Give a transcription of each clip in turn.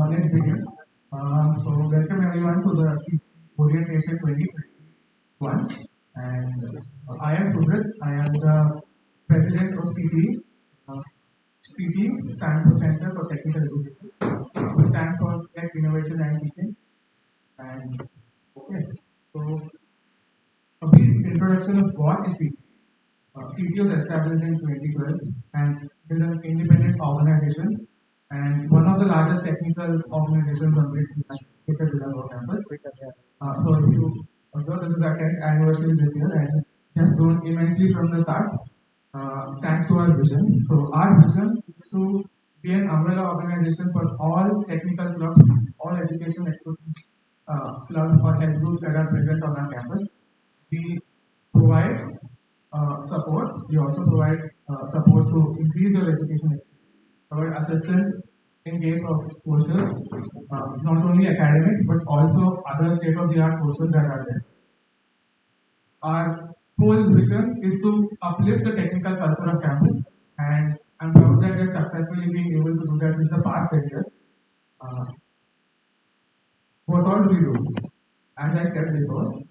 Let's begin. So, welcome everyone to the CTE Orientation 2021. And I am Subrat. I am the president of CTE. CTE stands for Center for Technical Education. We stand for Tech Innovation and Teaching. And okay, so a brief introduction of what is CTE. CTE was established in 2012 and is an independent organization and one of the largest technical organizations on which we have located within our campus. So if you observe, this is our 10th anniversary this year and we have grown immensely from the start thanks to our vision. So our vision is to be an umbrella organization for all technical clubs, all education expertise clubs or health groups that are present on our campus. We provide support. We also provide support to increase your education, provide assistance in case of courses, not only academics but also other state-of-the-art courses that are there. Our whole vision is to uplift the technical culture of campus, and I'm proud that we're successfully being able to do that in the past 10 years. Uh, what all do we do? As I said before,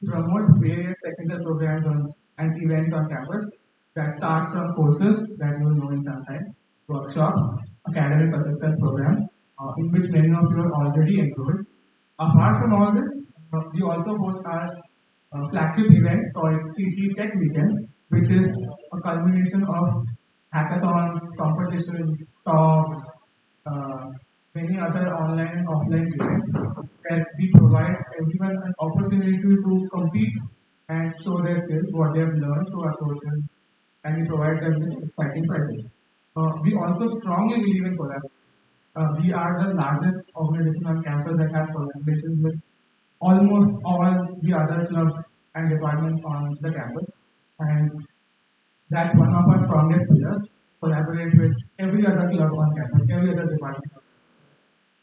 promote various technical programs and events on campus that start from courses that you will know in some time, workshops, academic assistance program, in which many of you are already enrolled. Apart from all this, we also host our flagship event called CTE Tech Weekend, which is a culmination of hackathons, competitions, talks, uh, many other online and offline events where we provide everyone an opportunity to compete and show their skills, what they have learned through our courses, and we provide them with exciting prizes. We also strongly believe in collaboration. We are the largest organization on campus that have collaborations with almost all the other clubs and departments on the campus. And that's one of our strongest pillars. Collaborate with every other club on campus, every other department.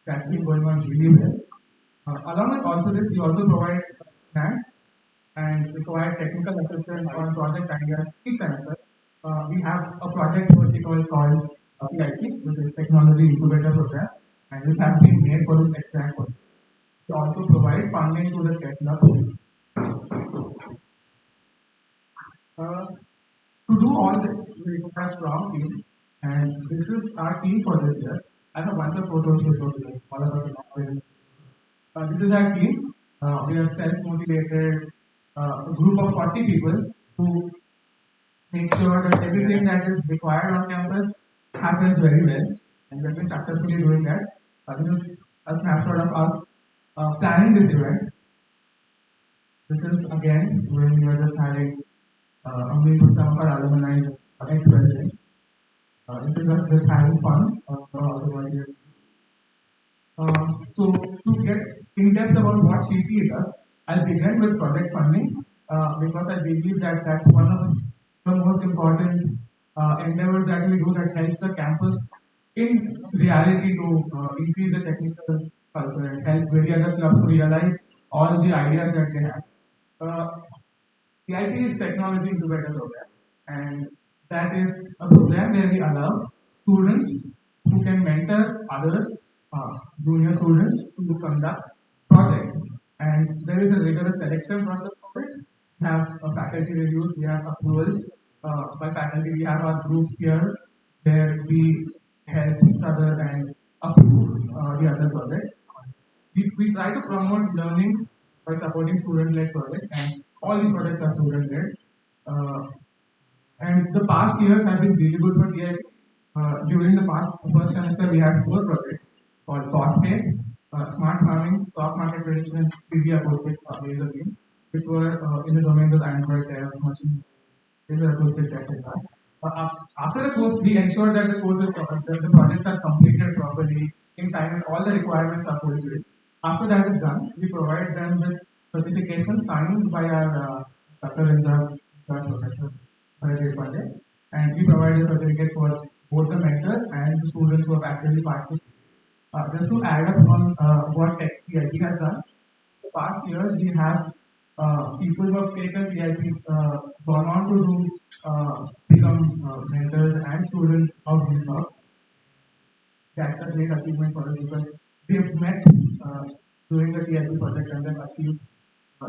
That's been going on really well. Along with also this, we also provide grants and we provide technical assistance on project ideas each semester. We have a project vertical called BITS, which is Technology Incubator Program, and this has been made for this exact purpose. We also provide funding to the tech lab. To do all this, we require a strong team, and this is our team for this year. I have a bunch of photos to show you, all of us this is our team. We are self-motivated, a group of 40 people who make sure that everything that is required on campus happens very well, and we've been successfully doing that. This is a snapshot of us planning this event. This is again when we are just having only with some of our alumni ex-presidents. This is us just having fun. So to get in depth about what CTE does, I'll begin with project funding because I believe that that's one of the most important endeavors that we do that helps the campus in reality to increase the technical culture and help very other clubs to realize all the ideas that they have. CIP is Technology Incubator Program, and that is a program where we allow students who can mentor others, junior students, to conduct projects. And there is a rigorous selection process for it. We have faculty reviews, we have approvals by faculty, we have our group here where we help each other and approve the other projects. We try to promote learning by supporting student-led projects, and all these projects are student-led. And the past years have been really good for TIP. During the first semester, we had 4 projects called Cost Base, Smart Farming, Stock Market Prediction, and PV Acoustic Laser Beam, which were in the domains of Android, machine, laser acoustics, etc. After the course, we ensure that the course is that the projects are completed properly in time and all the requirements are fulfilled. After that is done, we provide them with certification signed by our instructor in the professor project, and we provide a certificate for both the mentors and the students who have actively participated. Just to add up on what TIP has done, the past years we have people who have taken TIP gone on to do become mentors and students of this work. That's a great achievement for us because we have met uh, during the TIP project and then achieved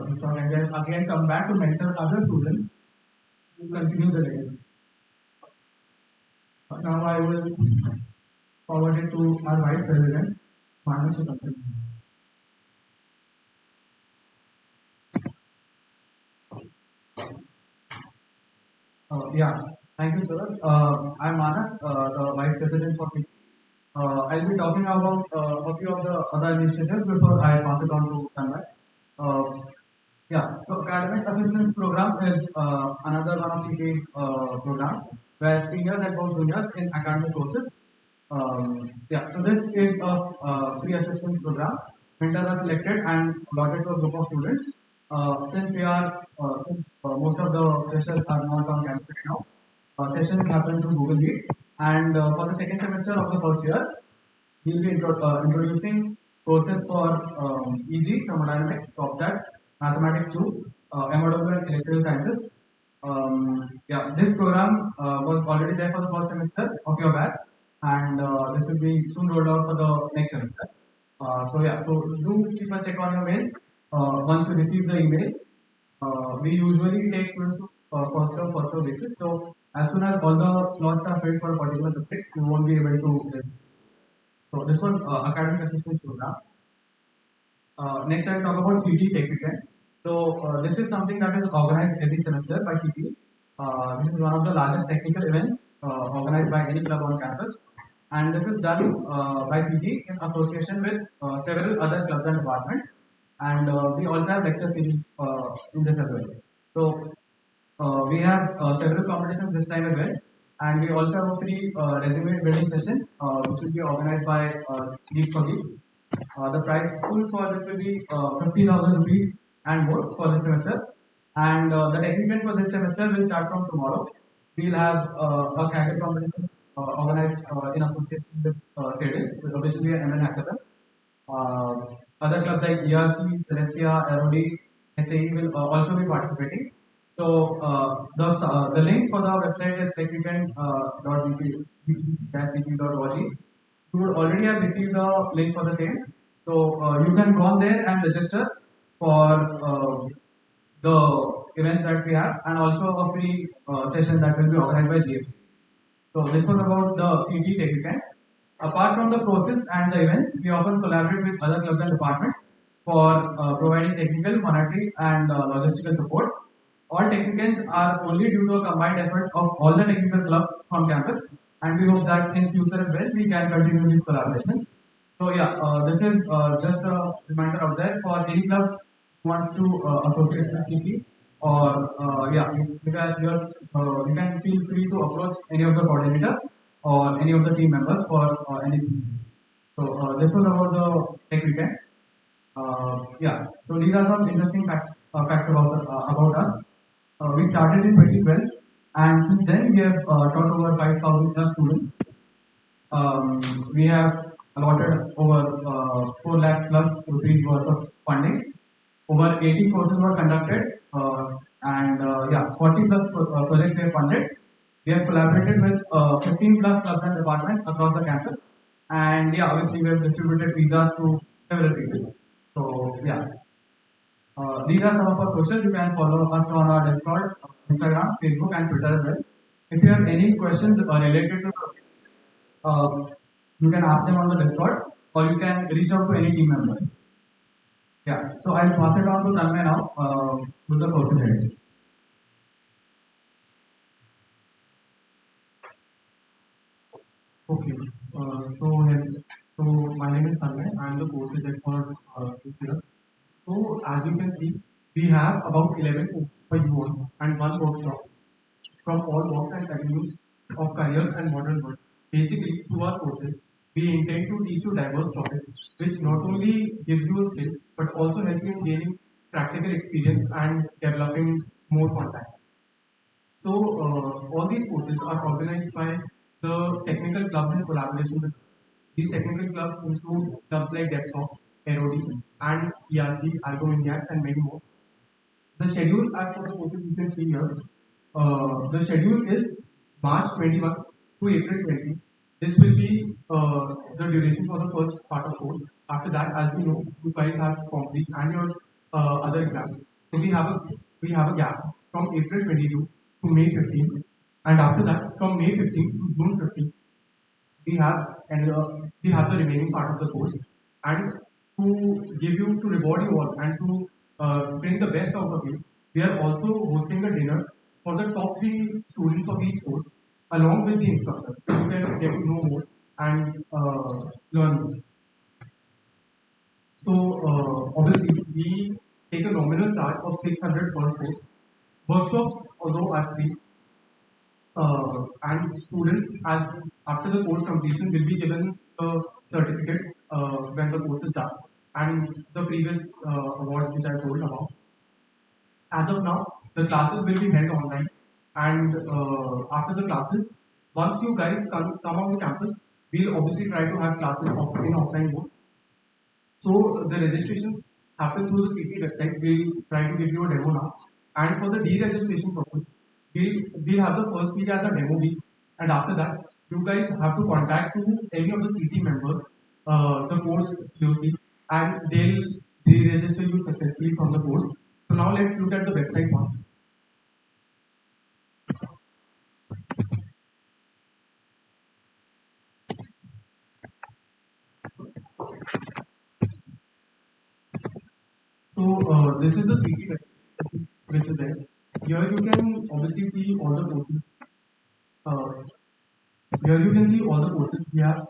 this work and then again come back to mentor other students to continue the legacy. Now I will forward it to our Vice President, Manas to continue. Yeah, thank you, sir. I'm Manas, the Vice President for CTE. I'll be talking about a few of the other initiatives before I pass it on to Tanmay. Uh, yeah, so Academic Assistance Program is another one of CTE's programs where seniors and both juniors in academic courses. Yeah, so this is a free assistance program. Mentors are selected and allotted to a group of students. Since most of the freshers are not on campus right now, sessions happen through Google Meet. And for the second semester of the first year, we'll be introducing courses for EG, thermodynamics, objects, mathematics 2, MOW and electrical sciences. Yeah, this program was already there for the first semester of your batch, and this will be soon rolled out for the next semester. So yeah, so do keep a check on your mails once you receive the email. We usually take students to first come basis. So as soon as all the slots are filled for a particular subject, you won't be able to. So this was academic assistance program. Next, I'll talk about CTE Tech Weekend. So this is something that is organized every semester by CTE. This is one of the largest technical events organized by any club on campus, and this is done by CTE in association with several other clubs and departments. And we also have lecture series in this as well. So we have several competitions this time as well, and we also have a free resume building session, which will be organized by Geeks for Geeks. The price pool for this will be 50,000 rupees and more for this semester. And the technical for this semester will start from tomorrow. We'll have a candid competition organized in association with CEDIL, which will be an ML hackathon. Other clubs like ERC, Celestia, Aerody, SAE will also be participating. So the link for the website is techweekend.bp.org. You would already have received the link for the same. So you can go on there and register for the events that we have and also a free session that will be organized by GFP. So this was about the CT Tech Weekend. Apart from the courses and the events, we often collaborate with other clubs and departments for providing technical, monetary, and logistical support. All tech weekends are only due to a combined effort of all the technical clubs from campus, and we hope that in future as well we can continue these collaborations. So yeah, this is just a reminder out there for any club who wants to associate with CP, or yeah, you can feel free to approach any of the coordinators or any of the team members for anything. So this was about the tech weekend. Yeah, so these are some interesting facts about us. We started in 2012, and since then we have taught over 5,000 plus students. We have allotted over 4 lakh plus rupees worth of funding. Over 80 courses were conducted, and yeah, 40 plus projects we have funded. We have collaborated with 15 plus clubs and departments across the campus, and yeah, obviously we have distributed visas to several people. So yeah, these are some of our socials. You can follow us on our Discord, Instagram, Facebook, and Twitter as well. If you have any questions related to you can ask them on the Discord or you can reach out to any team member. Yeah, so I'll pass it on to Tanmay now, who's the person head. Okay, so my name is Tanmay. I'm the course head for this year. So as you can see, we have about 11 for you all and one workshop. from all walks and avenues of careers and modern world. Basically, through our courses, we intend to teach you diverse topics, which not only gives you a skill, but also help you in gaining practical experience and developing more contacts. So, all these courses are organized by the technical clubs in collaboration with these technical clubs include clubs like DevSoft, ROD, and ERC, Algo Maniacs, and many more. The schedule, as for the courses you can see here, the schedule is March 21 to April 20. This will be the duration for the first part of course. After that, as we know, you guys have completes and your other exams. So we have a gap from April 22 to May 15, and after that, from May 15 to June 15, we have the remaining part of the course, and to reward you all and to bring the best out of you, we are also hosting a dinner for the top three students of each course along with the instructors, so you can get to know more and learn more. So obviously we take a nominal charge of 600 per course. Workshops, although are free, and students, as after the course completion, will be given the certificates when the course is done, and the previous awards which I told about. As of now, the classes will be held online, and after the classes, once you guys come on the campus, we'll obviously try to have classes in offline mode. So the registrations happen through the CTE website. We'll try to give you a demo now. And for the deregistration purpose, we'll have the first week as a demo week. And after that, you guys have to contact to any of the CTE members, the course POC, and they'll re-register you successfully from the course. So now let's look at the website once. So this is the CTE website which is there. Here you can obviously see all the courses. Uh, Here you can see all the courses we have.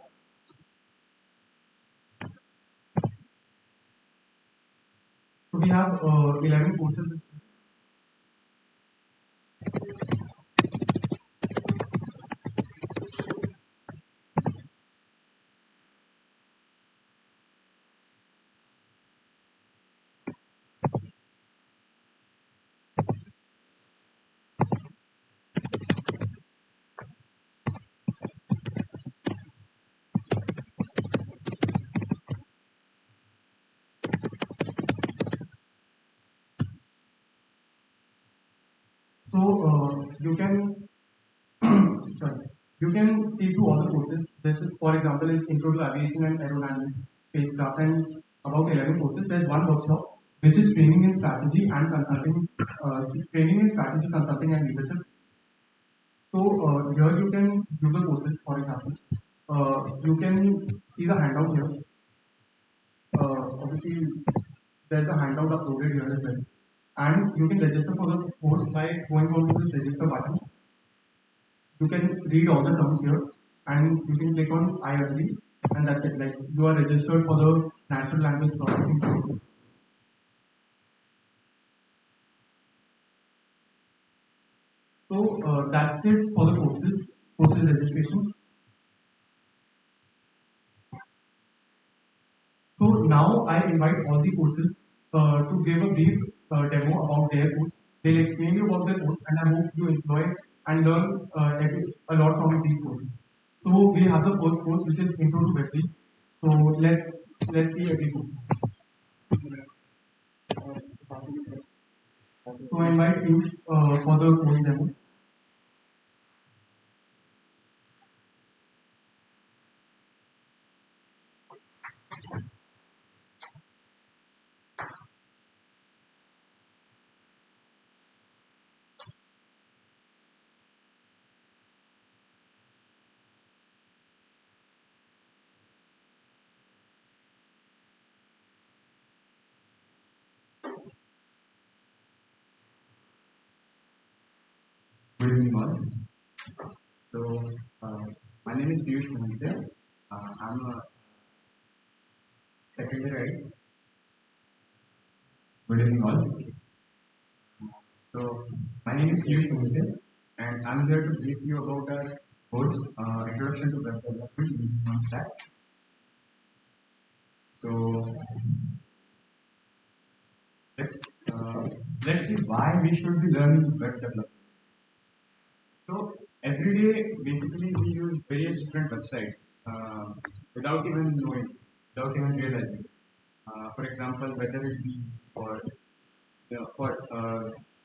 So we have 11 courses. So you can sorry, you can see through all the courses. This is, for example, is Intro to Aviation and Aerodynamics, spacecraft, and about 11 courses. There's one workshop which is training in strategy and consulting, training in strategy, consulting, and leadership. So here you can view the courses. For example, you can see the handout here. Obviously, there's a handout uploaded here as well. And you can register for the course by going on to this register button. You can read all the terms here, and you can click on I agree, and that's it. Like, you are registered for the natural language processing course. So that's it for the courses registration. So now I invite all the courses to give a brief demo about their course. They'll explain you about their course, and I hope you enjoy and learn a lot from these courses. So we have the first course, which is Intro to Web3. So let's see every course. So I invite Piyush for the course demo. Good evening, all. So, my name is Piyush Mohite. I'm a secretary. Good evening, all. So, my name is Piyush Mohite. and I'm here to brief you about our course, Introduction to Web Development using one stack. So let's uh, let's see why we should be learning web development. So every day, basically, we use various different websites without even knowing, without even realizing. For example, whether it be for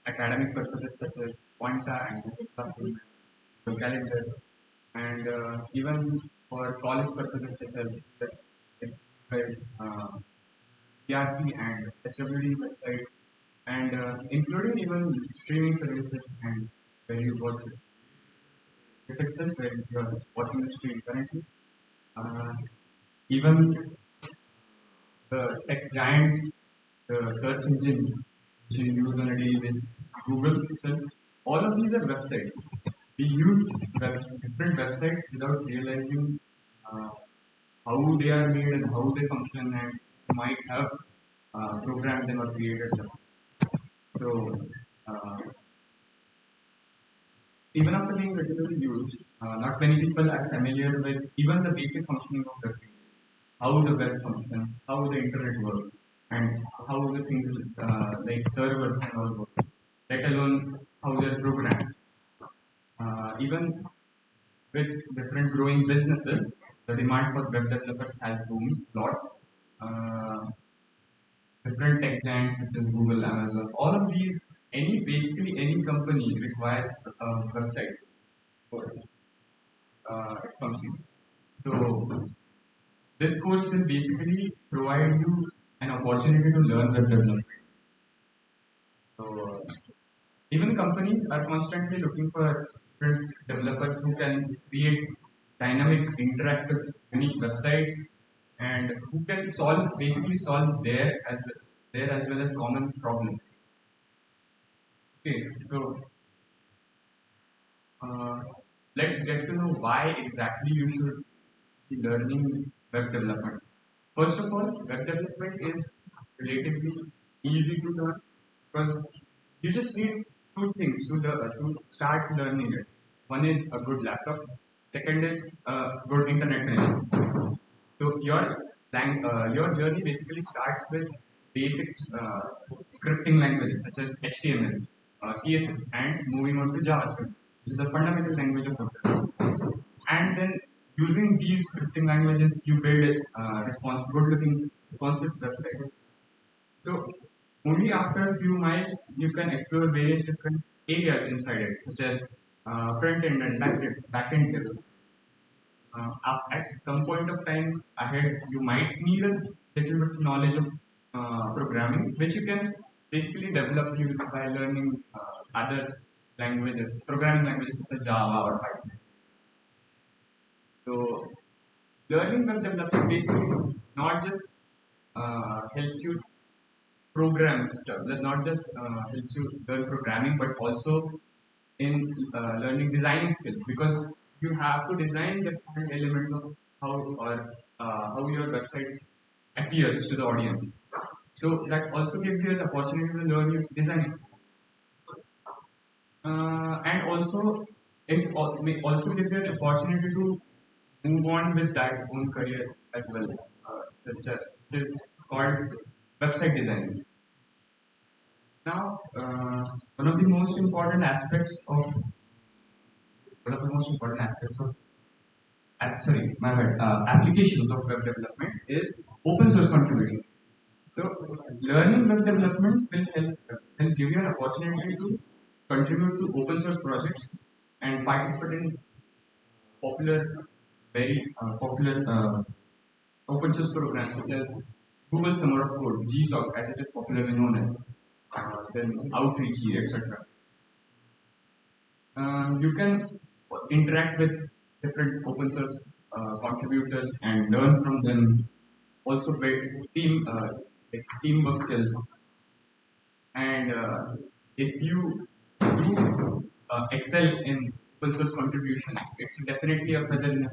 academic purposes such as Pointa and Google Classroom, Google Calendar, and even for college purposes such as PRP and SWD website, and including even streaming services and where you watch this itself where you are watching the screen currently. Uh, Even the tech giant, the search engine which you use on a daily basis, Google itself, all of these are websites. We use different websites without realizing uh, how they are made and how they function, and might have programmed them or created them. So, uh, even after being regularly used, not many people are familiar with even the basic functioning of the thing, how the web functions, how the internet works, and how the things like servers and all work, let alone how they're programmed. Even with different growing businesses, the demand for web developers has boomed a lot. Uh, Different tech giants such as Google, Amazon, all of these, basically any company requires a website for its functioning. So this course will basically provide you an opportunity to learn web development. So even companies are constantly looking for different developers who can create dynamic, interactive, unique websites and who can solve there as well as common problems. Okay, so uh, let's get to know why exactly you should be learning web development. First of all, web development is relatively easy to learn because you just need two things to start learning it. One is a good laptop. Second is a good internet connection. So your journey basically starts with basic scripting languages such as HTML, CSS, and moving on to JavaScript, which is the fundamental language of programming. And then using these scripting languages, you build good-looking responsive websites. So only after a few miles, you can explore various different areas inside it, such as front end and back end level. At some point of time ahead, you might need a little bit knowledge of programming, which you can basically develop by learning other languages, programming languages such as Java or Python. So, learning web development basically not just helps you program stuff, that not just helps you learn programming, but also in learning designing skills because you have to design different elements of how your website appears to the audience. So that also gives you an opportunity to learn your designing skills. And also may also gives you an opportunity to move on with that own career as well, such as which is called website designing. Now, one of the most important aspects of one of the most important aspects of my bad, applications of web development is open source contribution. So, learning web development will give you an opportunity to contribute to open source projects and participate in popular, very popular open source programs such as Google Summer of Code, GSOC, as it is popularly known as, then Outreach, etc. You can interact with different open source contributors and learn from them. Also, build teamwork skills. And if you do excel in open source contributions, it's definitely a feather in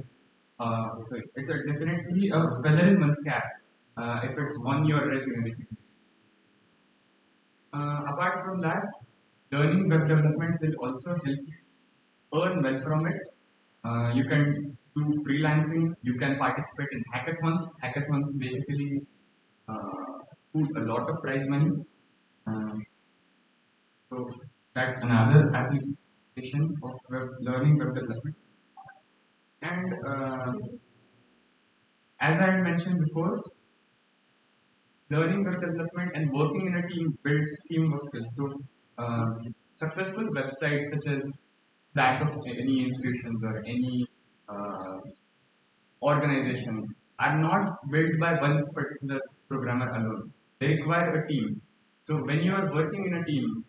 it's definitely a feather in one's cap if it's on your resume, basically. Apart from that, learning web development will also help you earn well from it. You can do freelancing. You can participate in hackathons. Hackathons basically pool a lot of prize money. Um, so that's another application of learning web development. And as I had mentioned before, learning web development and working in a team builds teamwork skills. So, successful websites such as that of any institutions or any uh, organization are not built by one particular programmer alone. They require a team. So, when you are working in a team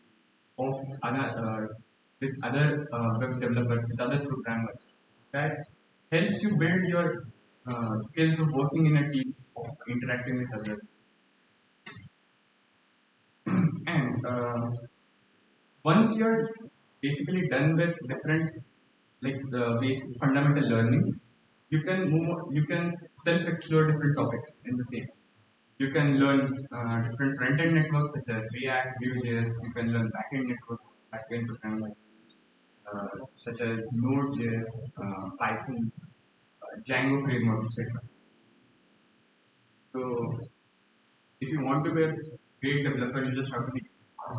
of with other web developers, with other programmers, that helps you build your skills of working in a team, of interacting with others. And once you're basically done with different like the basic fundamental learning, you can self explore different topics in the same. You can learn different front end networks such as React, Vue.js. You can learn backend networks, backend programming such as Node.js, Python, Django framework, etc. So if you want to be a great developer, you just have to be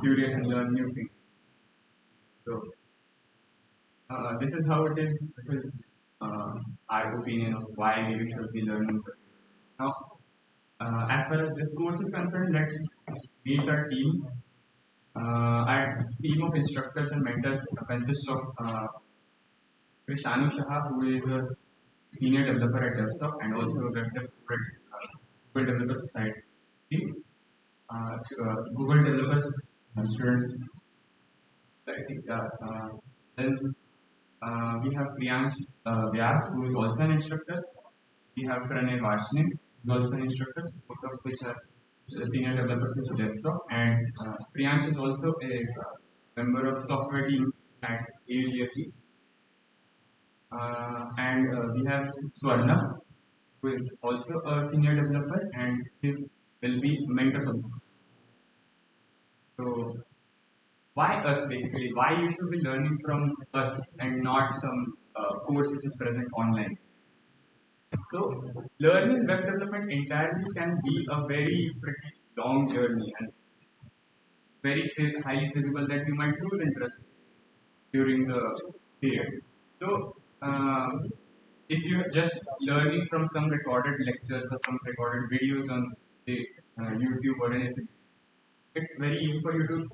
curious and learn new things. So this is how it is. This is our opinion of why we should be learning. Now, as far as this course is concerned, let's meet our team. Our team of instructors and mentors consists of Krishanu Shah, who is a senior developer at DevSoft and also a web developer at Google Developer Society. Google Developers students, I think. Then we have Priyansh Vyas, who is also an instructor. We have Pranay Varshney, who is also an instructor, both of which are senior developers in DevSoft. And Priyansh is also a member of software team at AUGFE. And we have Swarna, who is also a senior developer and he will be mentor for me. So why us basically? Why you should be learning from us and not some course which is present online? So learning web development entirely can be a very pretty long journey and it's very highly feasible that you might lose interest during the period. So if you're just learning from some recorded lectures or some recorded videos on the YouTube or anything, it's very easy for you to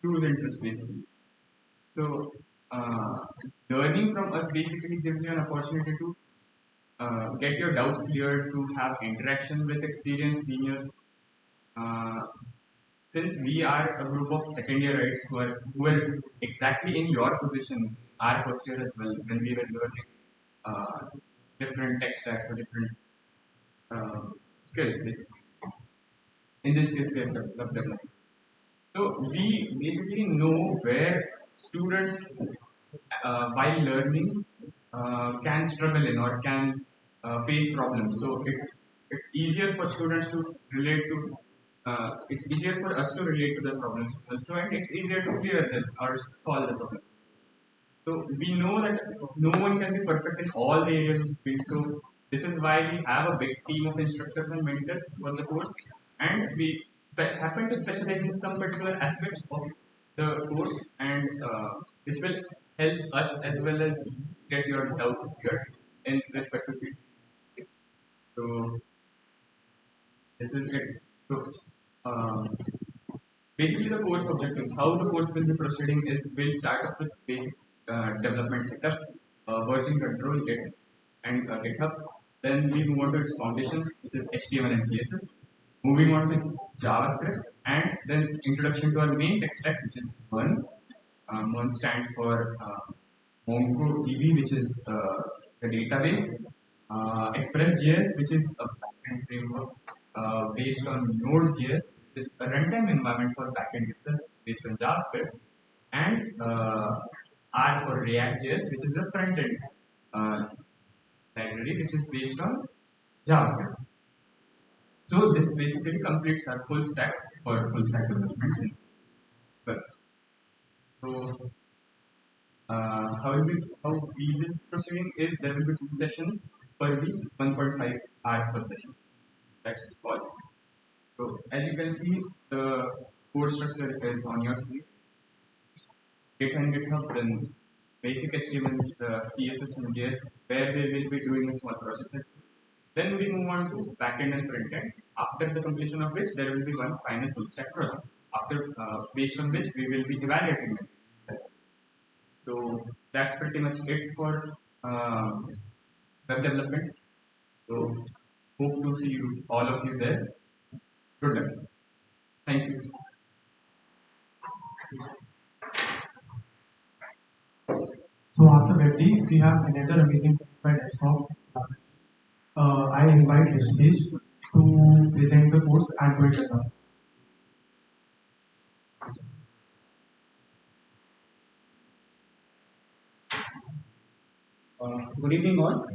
lose interest basically. So, uh, learning from us basically gives you an opportunity to get your doubts cleared, to have interaction with experienced seniors. Uh, since we are a group of second yearites who were exactly in your position, our first year as well, when we were learning different tech stacks or different uh, skills, basically. In this case, we have development. So we basically know where students, while learning, can struggle in or can face problems. So it's easier for students to relate to. It's easier for us to relate to the problems also, and it's easier to clear them or solve the problem. So we know that no one can be perfect in all the areas of the field. So this is why we have a big team of instructors and mentors for the course, and we happen to specialize in some particular aspects of the course, and which will help us as well as get your doubts cleared in respective field. So this is it. So um, basically, the course objectives, how the course will be proceeding is we'll start up with basic development setup, version control, Git, and GitHub. Then we move on to its foundations, which is HTML and CSS. Moving on to JavaScript, and then introduction to our main tech stack, which is MERN. MERN stands for MongoDB, which is the database. Express.js, which is a backend framework based on Node.js, is a runtime environment for backend itself based on JavaScript, and R for React.js, which is a front end uh, library which is based on JavaScript. So this basically completes our full stack for full stack development. Well, so How we will proceeding is there will be 2 sessions per week, 1.5 hours per session. That's all. So as you can see, the course structure is on your screen. Git and GitHub, then basic HTML, CSS and JS, where we will be doing a small project. Then we move on to backend and frontend. After the completion of which, there will be one final full stack project. After based on which we will be evaluating it. So that's pretty much it for web development. So hope to see you all of you there. Good luck. Thank you. So after Betty, we have another amazing speaker from I invite Rishikesh to present the course Android Advanced. Good evening, all.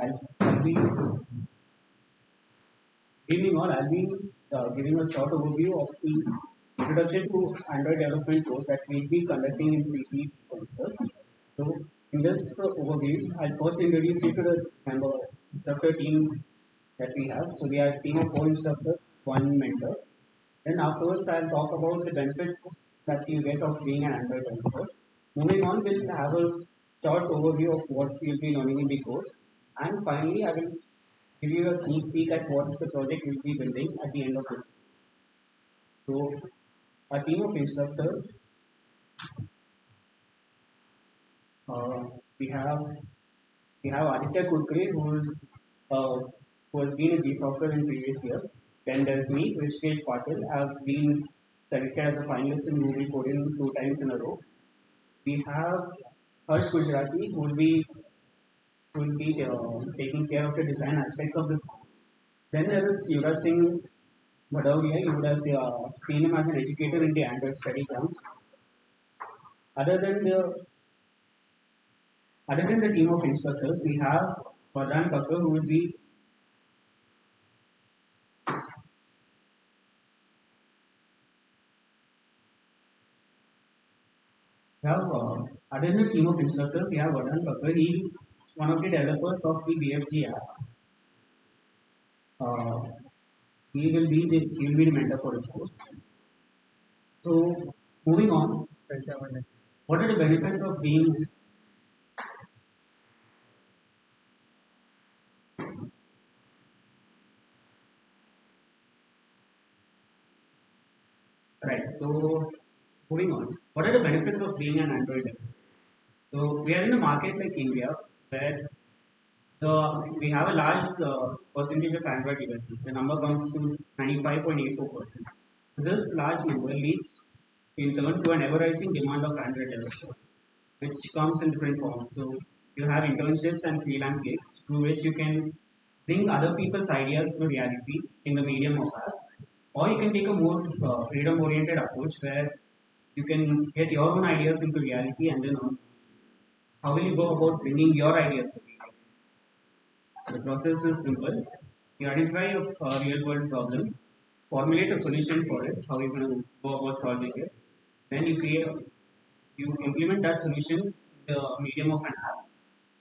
I'll be evening all. I'll be giving a short overview of the introduction to Android development course that we'll be conducting in CTE semester. So, in this overview, I'll first introduce you to the member instructor team that we have. So, we are a team of 4 instructors, one mentor. Then afterwards, I'll talk about the benefits that you get of being an Android developer. Moving on, we'll have a short overview of what you'll be learning in the course. And finally, I will give you a sneak peek at what the project will be building at the end of this. So, a team of instructors, uh, we have we have Aditya Kurkure, who has been a G software in previous year. Then there's me, Rishikesh Patil. I've been selected as a finalist in Google Korean 2 times in a row. We have Harsh Gujarati, who will be taking care of the design aspects of this. Then there is Yuvraj Singh Bhadauria. You would have seen him as an educator in the Android study camps. Other than the other than the team of instructors, we have Vardhan Kapoor, who will be we have other than the team of instructors, we have Vardhan Kapoor. He is one of the developers of the BFG app. Uh, he will be the mentor for this course. So moving on, what are the benefits of being right? So moving on, what are the benefits of being an Android developer? So we are in a market like India where we have a large percentage of Android devices. The number comes to 95.84%. This large number leads in turn to an ever-rising demand of Android developers, which comes in different forms. So you have internships and freelance gigs through which you can bring other people's ideas to reality in the medium of apps, or you can take a more freedom-oriented approach where you can get your own ideas into reality and then how will you go about bringing your ideas to reality? The process is simple. You identify a real world problem, formulate a solution for it, how you're going to go about solving it. Then you implement that solution in the medium of an app.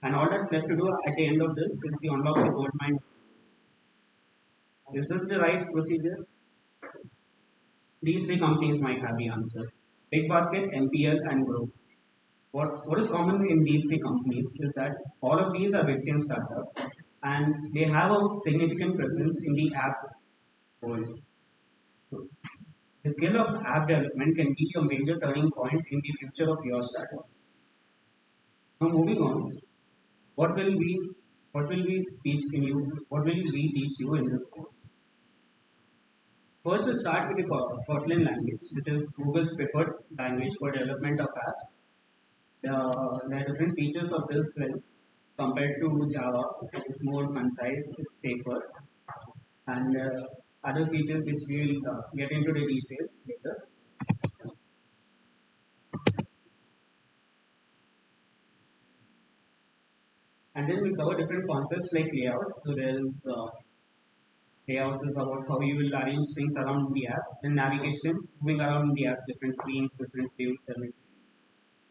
And all that's left to do at the end of this is to unlock the gold mine. Is this the right procedure? These three companies might have the answer. Big Basket, MPL, and Grow. What is common in these three companies is that all of these are Vixian startups and they have a significant presence in the app world. So, the skill of app development can be a major turning point in the future of your startup. Now moving on, what will we what will we teach in you? What will we teach you in this course? First, we'll start with the Kotlin language, which is Google's preferred language for development of apps. There are different features of this compared to Java. It is more concise, it's safer, and other features which we will get into the details later. And then we cover different concepts like layouts. So there's layouts is about how you will arrange things around the app. Then navigation, moving around the app, different screens, different views, everything.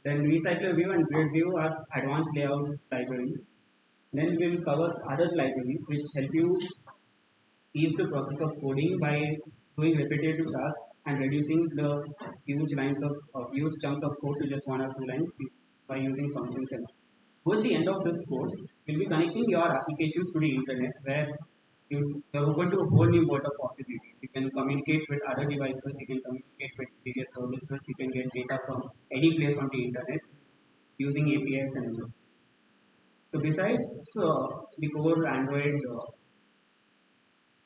Then recycler view and grid view are advanced layout libraries. Then we will cover other libraries which help you ease the process of coding by doing repetitive tasks and reducing the huge chunks of code to just one or two lines by using functions and all. Towards the end of this course, we'll be connecting your applications to the internet where you're open to a whole new world of possibilities. You can communicate with other devices, you can communicate with various services, you can get data from any place on the internet using APIs and all. So the core Android,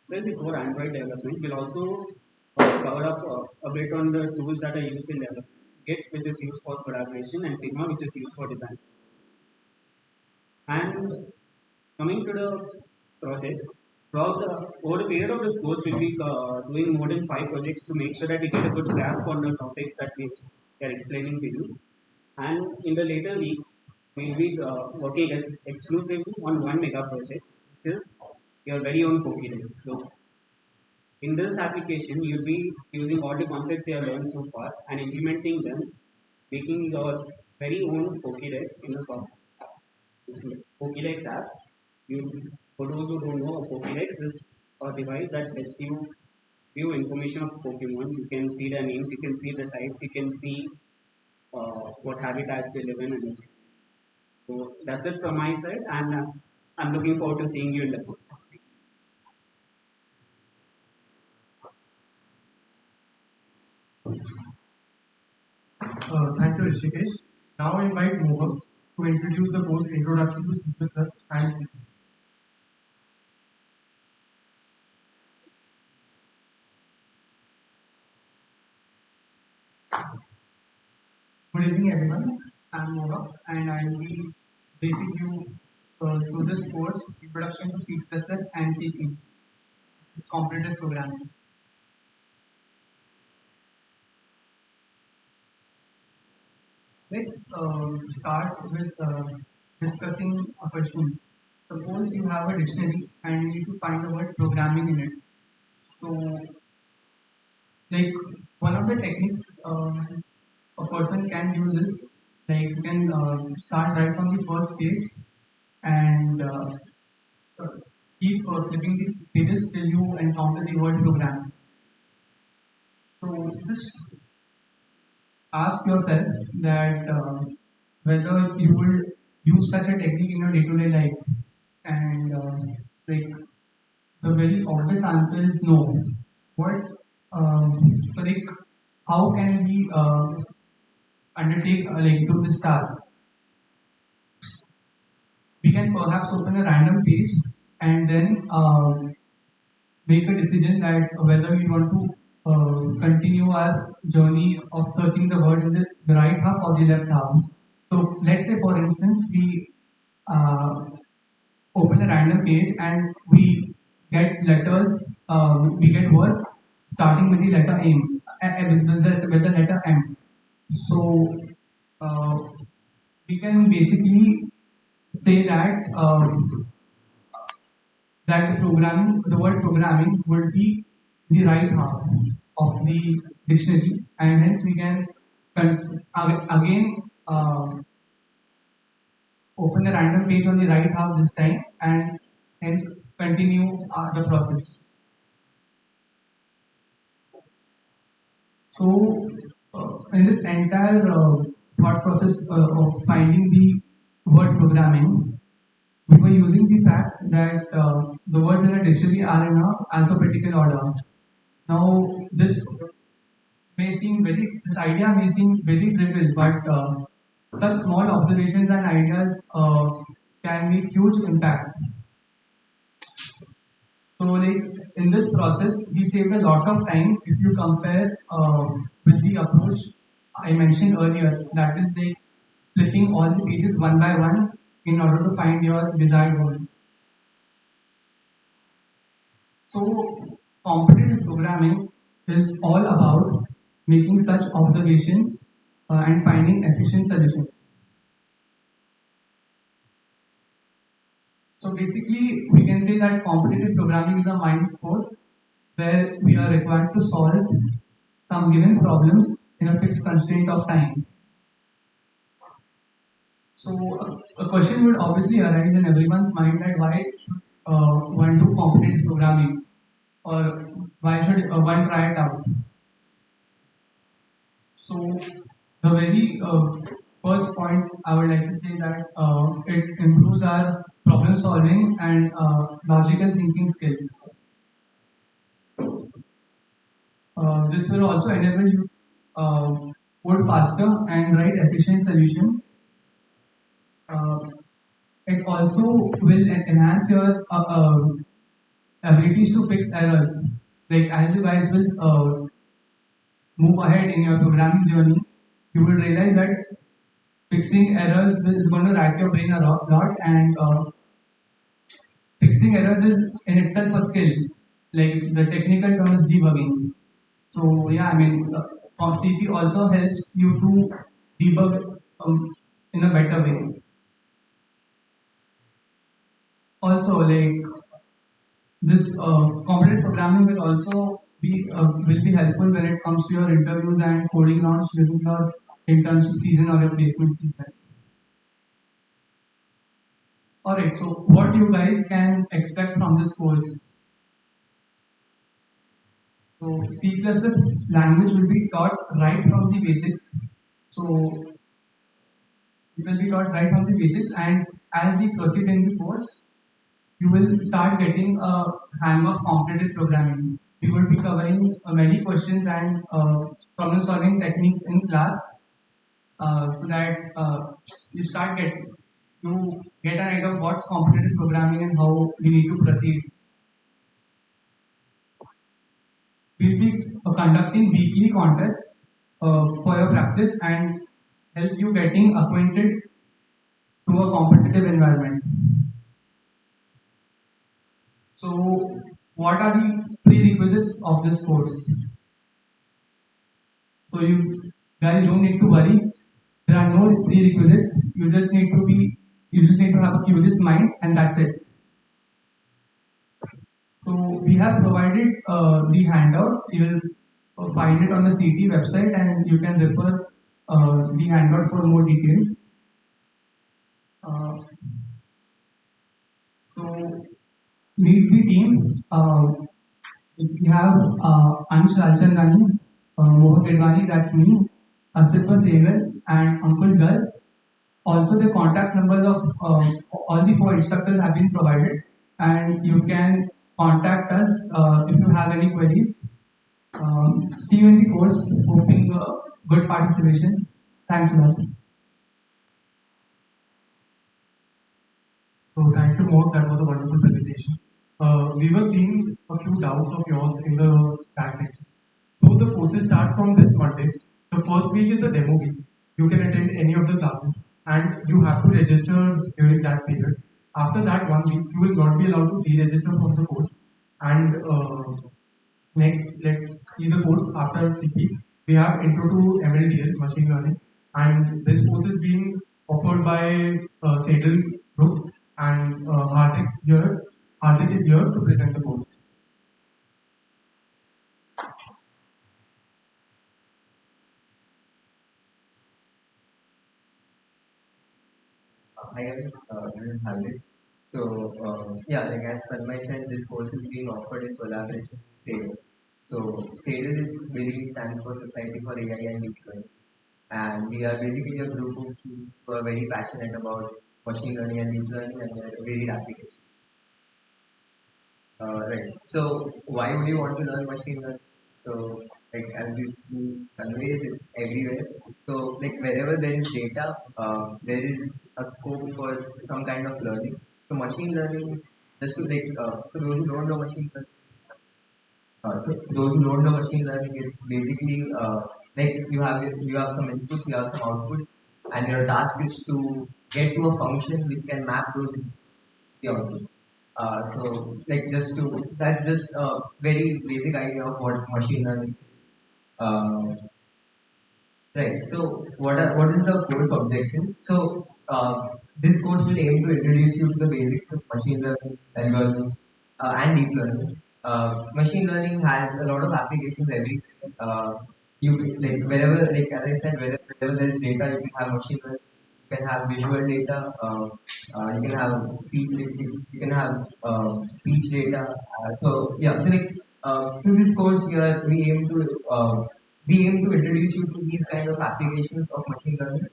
besides the core Android development, we'll also cover up a bit on the tools that are used in development. Git, which is used for collaboration, and Figma, which is used for design. And coming to the projects, over the period of this course, we'll be doing more than 5 projects to make sure that we get a good grasp on the topics that we are explaining to you. And in the later weeks, we'll be working exclusively on one mega project, which is your very own Pokédex. So in this application, you'll be using all the concepts you have learned so far and implementing them, making your very own Pokédex in the software. Pokédex app. For those who don't know, a Pokédex is a device that lets you view information of Pokemon. You can see their names, you can see the types, you can see what habitats they live in, and everything. So that's it from my side, and I'm looking forward to seeing you in the course. Thank you, Rishikesh. Now I invite Mohan to introduce the course Introduction to C++ and C. Good evening, everyone. I'm Mohan, and I will be briefing you through this course Introduction to C++ and C. It's competitive programming. Let's start with discussing a question. Suppose you have a dictionary and you need to find the word programming in it. So, like one of the techniques a person can use is like you can start right from the first page and uh, keep flipping the pages till you encounter the word program. So, just ask yourself that whether you will use such a technique in your day-to-day life, and like the very obvious answer is no. What so like how can we undertake like do this task? We can perhaps open a random page and then make a decision that whether we want to continue our journey of searching the word in the right half or the left half. So let's say, for instance, we uh, open a random page and we get letters, we get words starting with the letter M, with the letter M. So uh, we can basically say that the word programming would be the right half of the dictionary, and hence we can again open a random page on the right half this time, and hence continue the process. So, in this entire thought process of finding the word programming, we were using the fact that the words in a dictionary are in a alphabetical order. Now, this idea may seem very trivial, but such small observations and ideas can make huge impact. So, like in this process, we saved a lot of time if you compare with the approach I mentioned earlier. That is like flipping all the pages one by one in order to find your desired word. So, competitive programming is all about making such observations and finding efficient solutions. So basically, we can say that competitive programming is a mind sport where we are required to solve some given problems in a fixed constraint of time. So a question would obviously arise in everyone's mind that why should one do competitive programming or why should one try it out? So the very first point I would like to say that it improves our problem solving and logical thinking skills. This will also enable you uh, code faster and write efficient solutions. Uh, it also will enhance your abilities to fix errors. Like as you guys will move ahead in your programming journey, you will realize that fixing errors is going to rack your brain a lot, and fixing errors is in itself a skill. Like the technical term is debugging. So yeah, I mean, CP also helps you to debug in a better way. Also, like this competitive programming will also be helpful when it comes to your interviews and coding launch during your internship season or your placement season. Alright, so what you guys can expect from this course? So C++ language will be taught right from the basics. So it will be taught right from the basics, and as we proceed in the course, you will start getting a hang of competitive programming. We will be covering many questions and problem solving techniques in class, so that you start get to get an idea of what's competitive programming and how we need to proceed. We'll be conducting weekly contests for your practice and help you getting acquainted to a competitive environment. So, what are the prerequisites of this course? So, you guys don't need to worry. There are no prerequisites. You just need to have a curious mind, and that's it. So, we have provided the handout. You'll find it on the CT website, and you can refer the handout for more details. Uh, so, meet the team. We have Ansh Ralchandani, Mohan Kedwani, that's me, Asifa Sehgal, and Ankush Garg. Also, the contact numbers of all the four instructors have been provided, and you can contact us if you have any queries. See you in the course. Hoping good participation. Thanks a lot. So thank you, Mohit. That was a wonderful presentation. We were seeing a few doubts of yours in the chat section. So the courses start from this Monday. The first week is the demo week. You can attend any of the classes and you have to register during that period. After that 1 week, you will not be allowed to re-register for the course. And next, let's see the course after CP. We have Intro to MLDL, Machine Learning, and this course is being offered by Sadal Group and Hardik here. Hardik is here to present the course. Hi guys, this is Hardik. So yeah, like as Tanmay said, this course is being offered in collaboration with SADL. So SADL is basically stands for Society for AI and Deep Learning, and we are basically a group of students who are very passionate about machine learning and deep learning and their varied applications. Right. So why would you want to learn machine learning? So like as this conveys, it's everywhere. So like wherever there is data, there is a scope for some kind of learning. So machine learning, just to like for those who don't know machine learning, so those who don't know machine learning, it's basically like you have some inputs, you have some outputs, and your task is to get to a function which can map those the output. So like just to that's just a very basic idea of what machine learning. Uh, right. So what is the course objective? So this course will aim to introduce you to the basics of machine learning, algorithms, and deep learning. Machine learning has a lot of applications everywhere. You like wherever, like as I said, wherever there is data, you can have machine learning. You can have visual data. You can have speech. You can have speech data. So yeah, so like through this course, we aim to introduce you to these kind of applications of machine learning.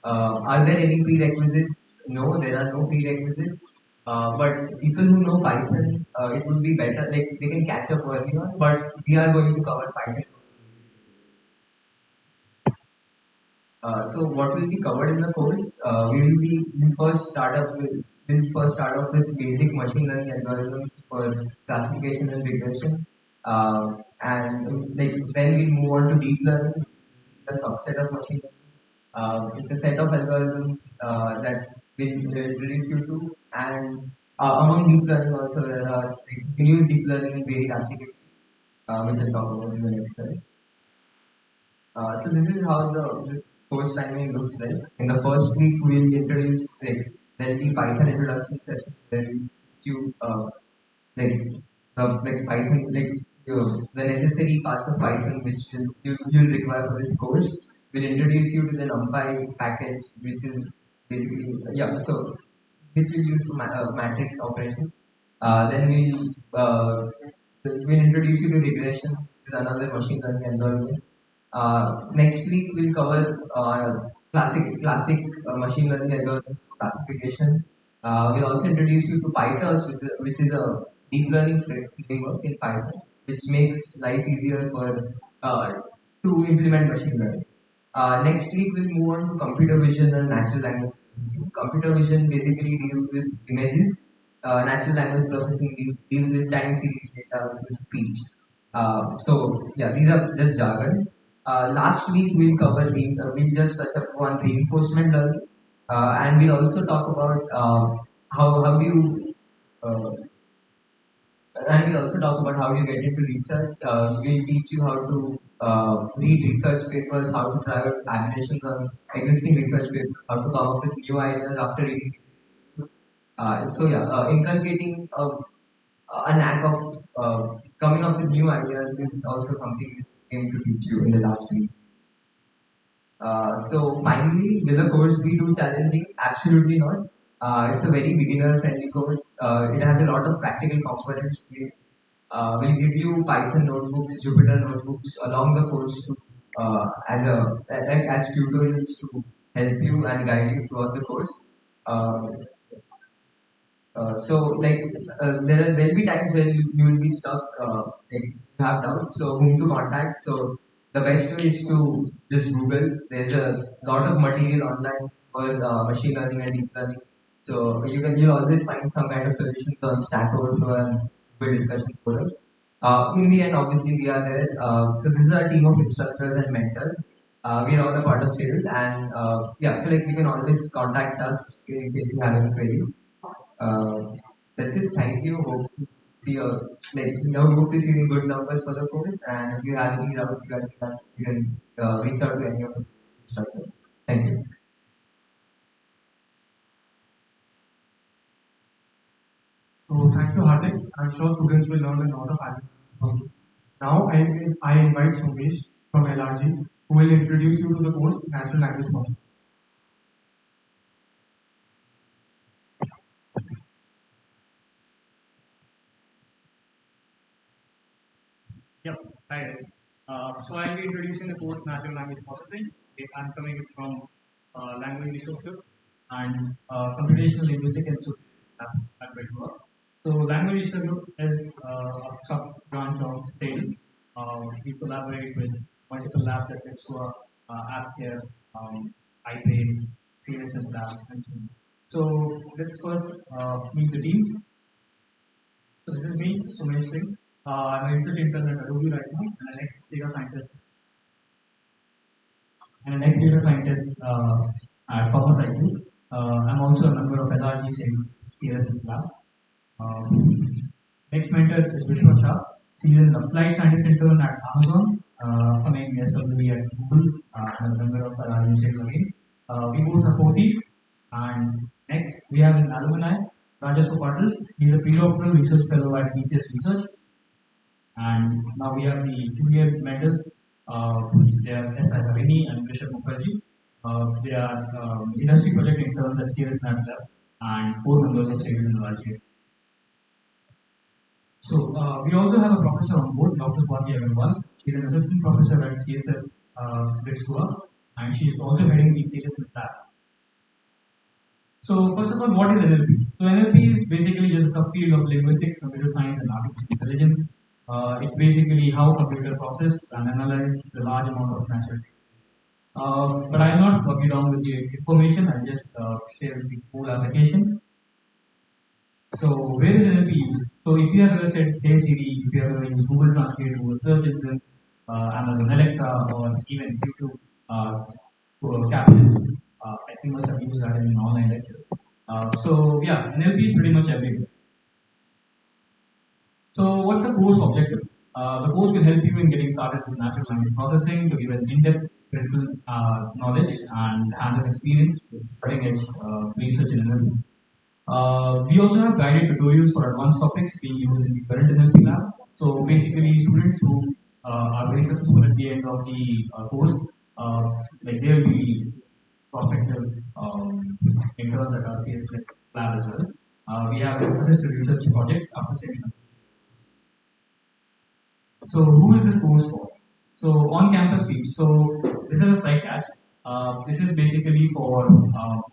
Are there any prerequisites? No, there are no prerequisites. But people who know Python, it would be better. Like they can catch up early on. But we are going to cover Python. So what will be covered in the course? We'll first start off with basic machine learning algorithms for classification and regression, and like then we move on to deep learning, a subset of machine learning. It's a set of algorithms that will introduce you to, and among deep learning also there are like, you can use deep learning in varied applications, which I'll talk about in the next slide. So this is how the course timing looks like. In the first week, we'll introduce like there'll be Python introduction session. Then you like like Python the necessary parts of Python which you'll require for this course. We'll introduce you to the NumPy package, which is basically which we use for matrix operations. Then we'll introduce you to regression, which is another machine learning algorithm. Next week we'll cover classic machine learning algorithm classification. We'll also introduce you to PyTorch, which is a deep learning framework in Python, which makes life easier for to implement machine learning. Next week we'll move on to computer vision and natural language processing. Computer vision basically deals with images. Natural language processing deals with time series data, which is speech. So yeah, these are just jargons. Last week we'll just touch upon reinforcement learning, and we'll also talk about how do you uh, and we'll also talk about how you get into research. We'll teach you how to read research papers, how to try out annotations on existing research papers, how to come up with new ideas after reading. Inculcating a knack of coming up with new ideas is also something we aim to teach you in the last week. So finally, will the course be too challenging? Absolutely not. It's a very beginner-friendly course. It has a lot of practical components. We'll give you Python notebooks, Jupyter notebooks along the course to, as tutorials to help you and guide you throughout the course. Uh, there'll be times when you will be stuck, like you have doubts. So whom to contact? So the best way is to just Google. There's a lot of material online for machine learning and deep learning. So you'll always find some kind of solutions on Stack Overflow and Google discussion forums. In the end, obviously we are there. So this is our team of instructors and mentors. We are all a part of Cyril, and so like you can always contact us in case you have any queries. Uh, that's it. Thank you. Hope to see you. Like now, hope to see you in good numbers for the course. And if you have any doubts regarding that, you can reach out to any of us instructors. Thank you. So thank you, Hardik. I'm sure students will learn a lot of valuable from you. Now I invite Somesh from LRG who will introduce you to the course Natural Language Processing. Yep. Hi guys. So I'll be introducing the course Natural Language Processing. I'm coming from Language Research and Computational Linguistics Institute at BITS Goa. So Language Research is a sub branch of CTE. We collaborate with multiple labs at BITS Goa, AppCare, iBrain, CSN Lab, and so on. So let's first meet the team. So this is me, Sumesh Singh. I'm a research intern at Adobe right now, and an ex-data scientist, at Pharmacycle. I'm also a member of LRG's CSN lab. Next mentor is Vishwa Shah. She is an applied scientist intern at Amazon, coming SWE at Google, and a member of LRG's again. We both are 40s, and Next, we have an alumni, Rajesh Patil. He is a pre-doctoral research fellow at BCS Research. And now we have the junior mentors. They are S. I. Harini and Rishabh Mukherjee. They are industry project interns at CS Lab and core members of CTE Orientation. So we also have a professor on board, Dr. Swati Agarwal. She's an assistant professor at CSS BITS Goa, and she is also heading the CSS lab. So first of all, what is NLP? So NLP is basically just a subfield of linguistics, computer science, and artificial intelligence. It's basically how computer process and analyze the large amount of natural data. But I am not working down with the information. I just share the full application. So where is NLP used? So if you have ever said, "Hey Siri," if you have ever used Google Translate, Google Search Engine, Amazon Alexa, or even YouTube for captions, I think must have used that in an online lecture. So yeah, NLP is pretty much everywhere. So what's the course objective? The course will help you in getting started with natural language processing to give an in-depth critical knowledge and hands-on experience with cutting-edge research in NLP. We also have guided tutorials for advanced topics being used in the current NLP lab. So basically, students who are very successful at the end of the course, like they will be prospective interns at our CS lab as well. We have assisted research projects after setting. So who is this course for? So on-campus peeps. So this is a site catch. This is basically for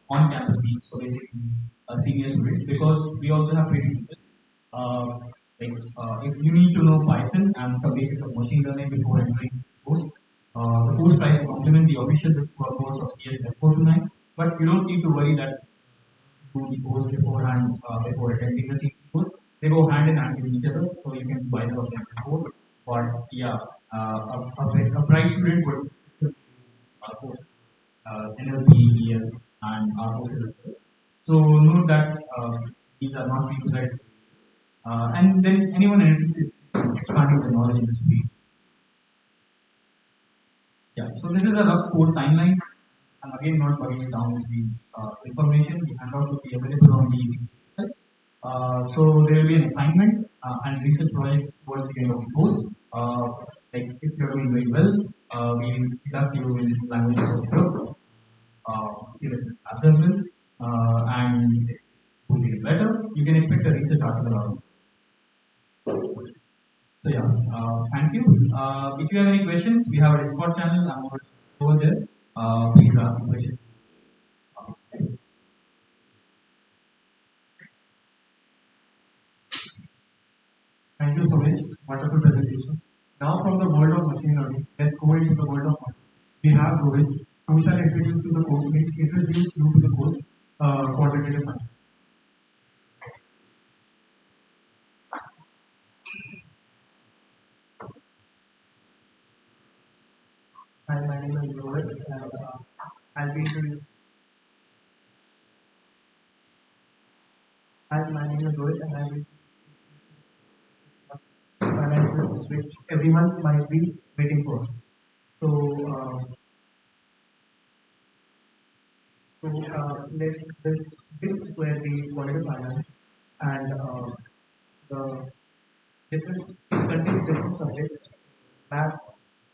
on-campus peeps. So basically senior students because we also have training units. If you need to know Python and some basics of machine learning before entering the course, the course tries to complement the official course of CS 429. But you don't need to worry that do the course beforehand before attending the CTE course. They go hand in hand with each other, so you can do either of them before. But yeah, a bright student would course NLP, EL, and R courses as well. So note that these are not utilized. And then anyone interested in expanding the knowledge in this field. Yeah, so this is a rough course timeline. I'm again not putting it down with the information. The handout will be available on the website. So there will be an assignment and research project towards the end of the course. Like if you're doing very well, we will conduct you in languages of Europe, serious labs as well, and to get better, you can expect a research article on. So yeah, thank you. If you have any questions, we have a Discord channel. I'm over there. Please ask me questions. Thank you so much. Wonderful presentation. Now from the world of machine learning, let's go into the world of math. We have Rohit, who shall introduce you to the course quantitative math. Hi, my name is Rohit, and I'll be introducing. Hi, my name is Rohit, and I'll be finances which everyone might be waiting for. So, let this BITS where the quantitative finance and the different it contains different subjects, maths,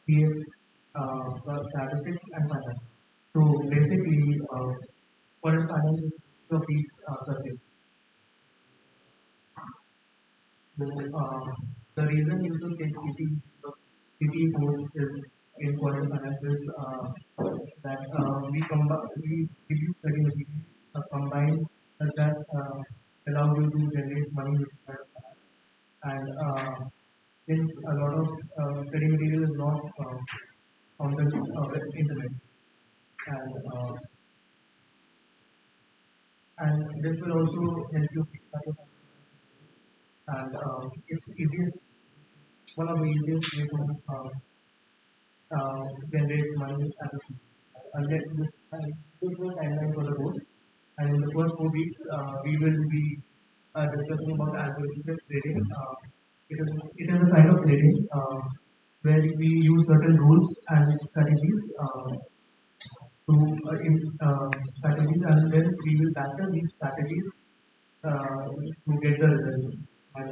PS, statistics, and finance. So basically, quantitative finance is of these subjects. So, the reason you should take CTE course is in quantitative finance is that we do study material combined such that allows you to generate money with and since a lot of study material is not on the internet and and this will also help you pick up and it's easiest one of the easiest way to generate money as a student. Unless this is the timeline for the course, and in the first 4 weeks, we will be discussing about algorithmic trading. It is a kind of trading where we use certain rules and strategies to strategies, and then we will practice these strategies to get the results. And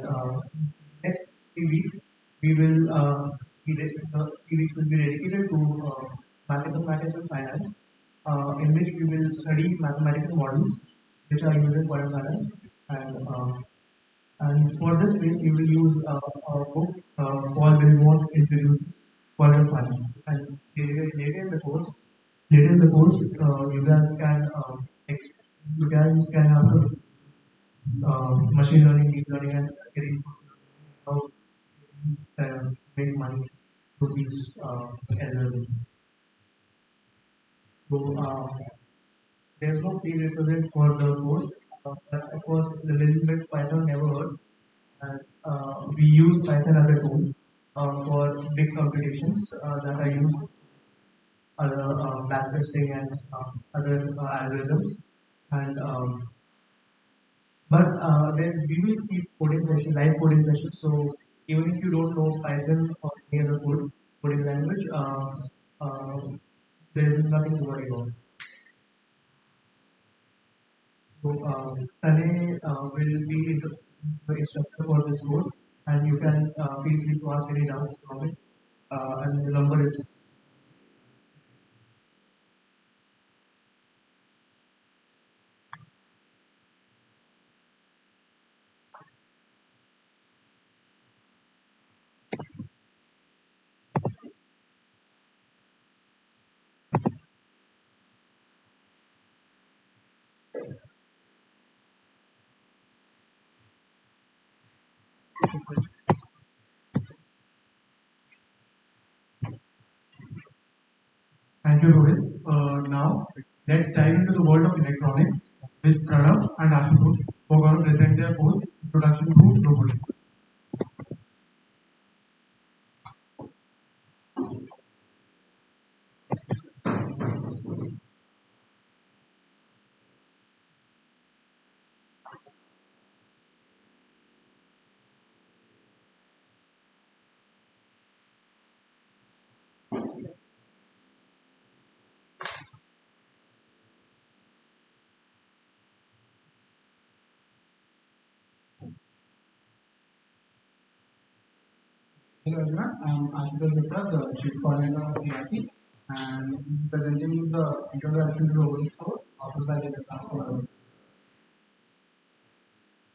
next 3 weeks, we will the 3 weeks will be dedicated to mathematical finance, in which we will study mathematical models which are used in foreign finance. And for this phase, we will use a book called Will Won't Introduce Foreign Finance. And later in the course, you guys can have some machine learning, deep learning, and getting how make money through these algorithms. So there's no prerequisite for the course. But of course, the little bit Python never hurts, as we use Python as a tool for big computations that are used other backtesting and other algorithms. And but then we will keep coding session, live coding sessions. So even if you don't know Python or any other coding language, there is nothing to worry about. So Tane will be the instructor for this course, and you can feel free to ask any doubts from it. And the number is. Thank you, Rohit. Now, let's dive into the world of electronics with Pranav and Ashutosh, who are going to present their course, Introduction to Robotics. Hello everyone, I'm Ashutosh Gupta, the Chief Coordinator of PIC, and presenting you the Introduction to Robotics course offered by the class.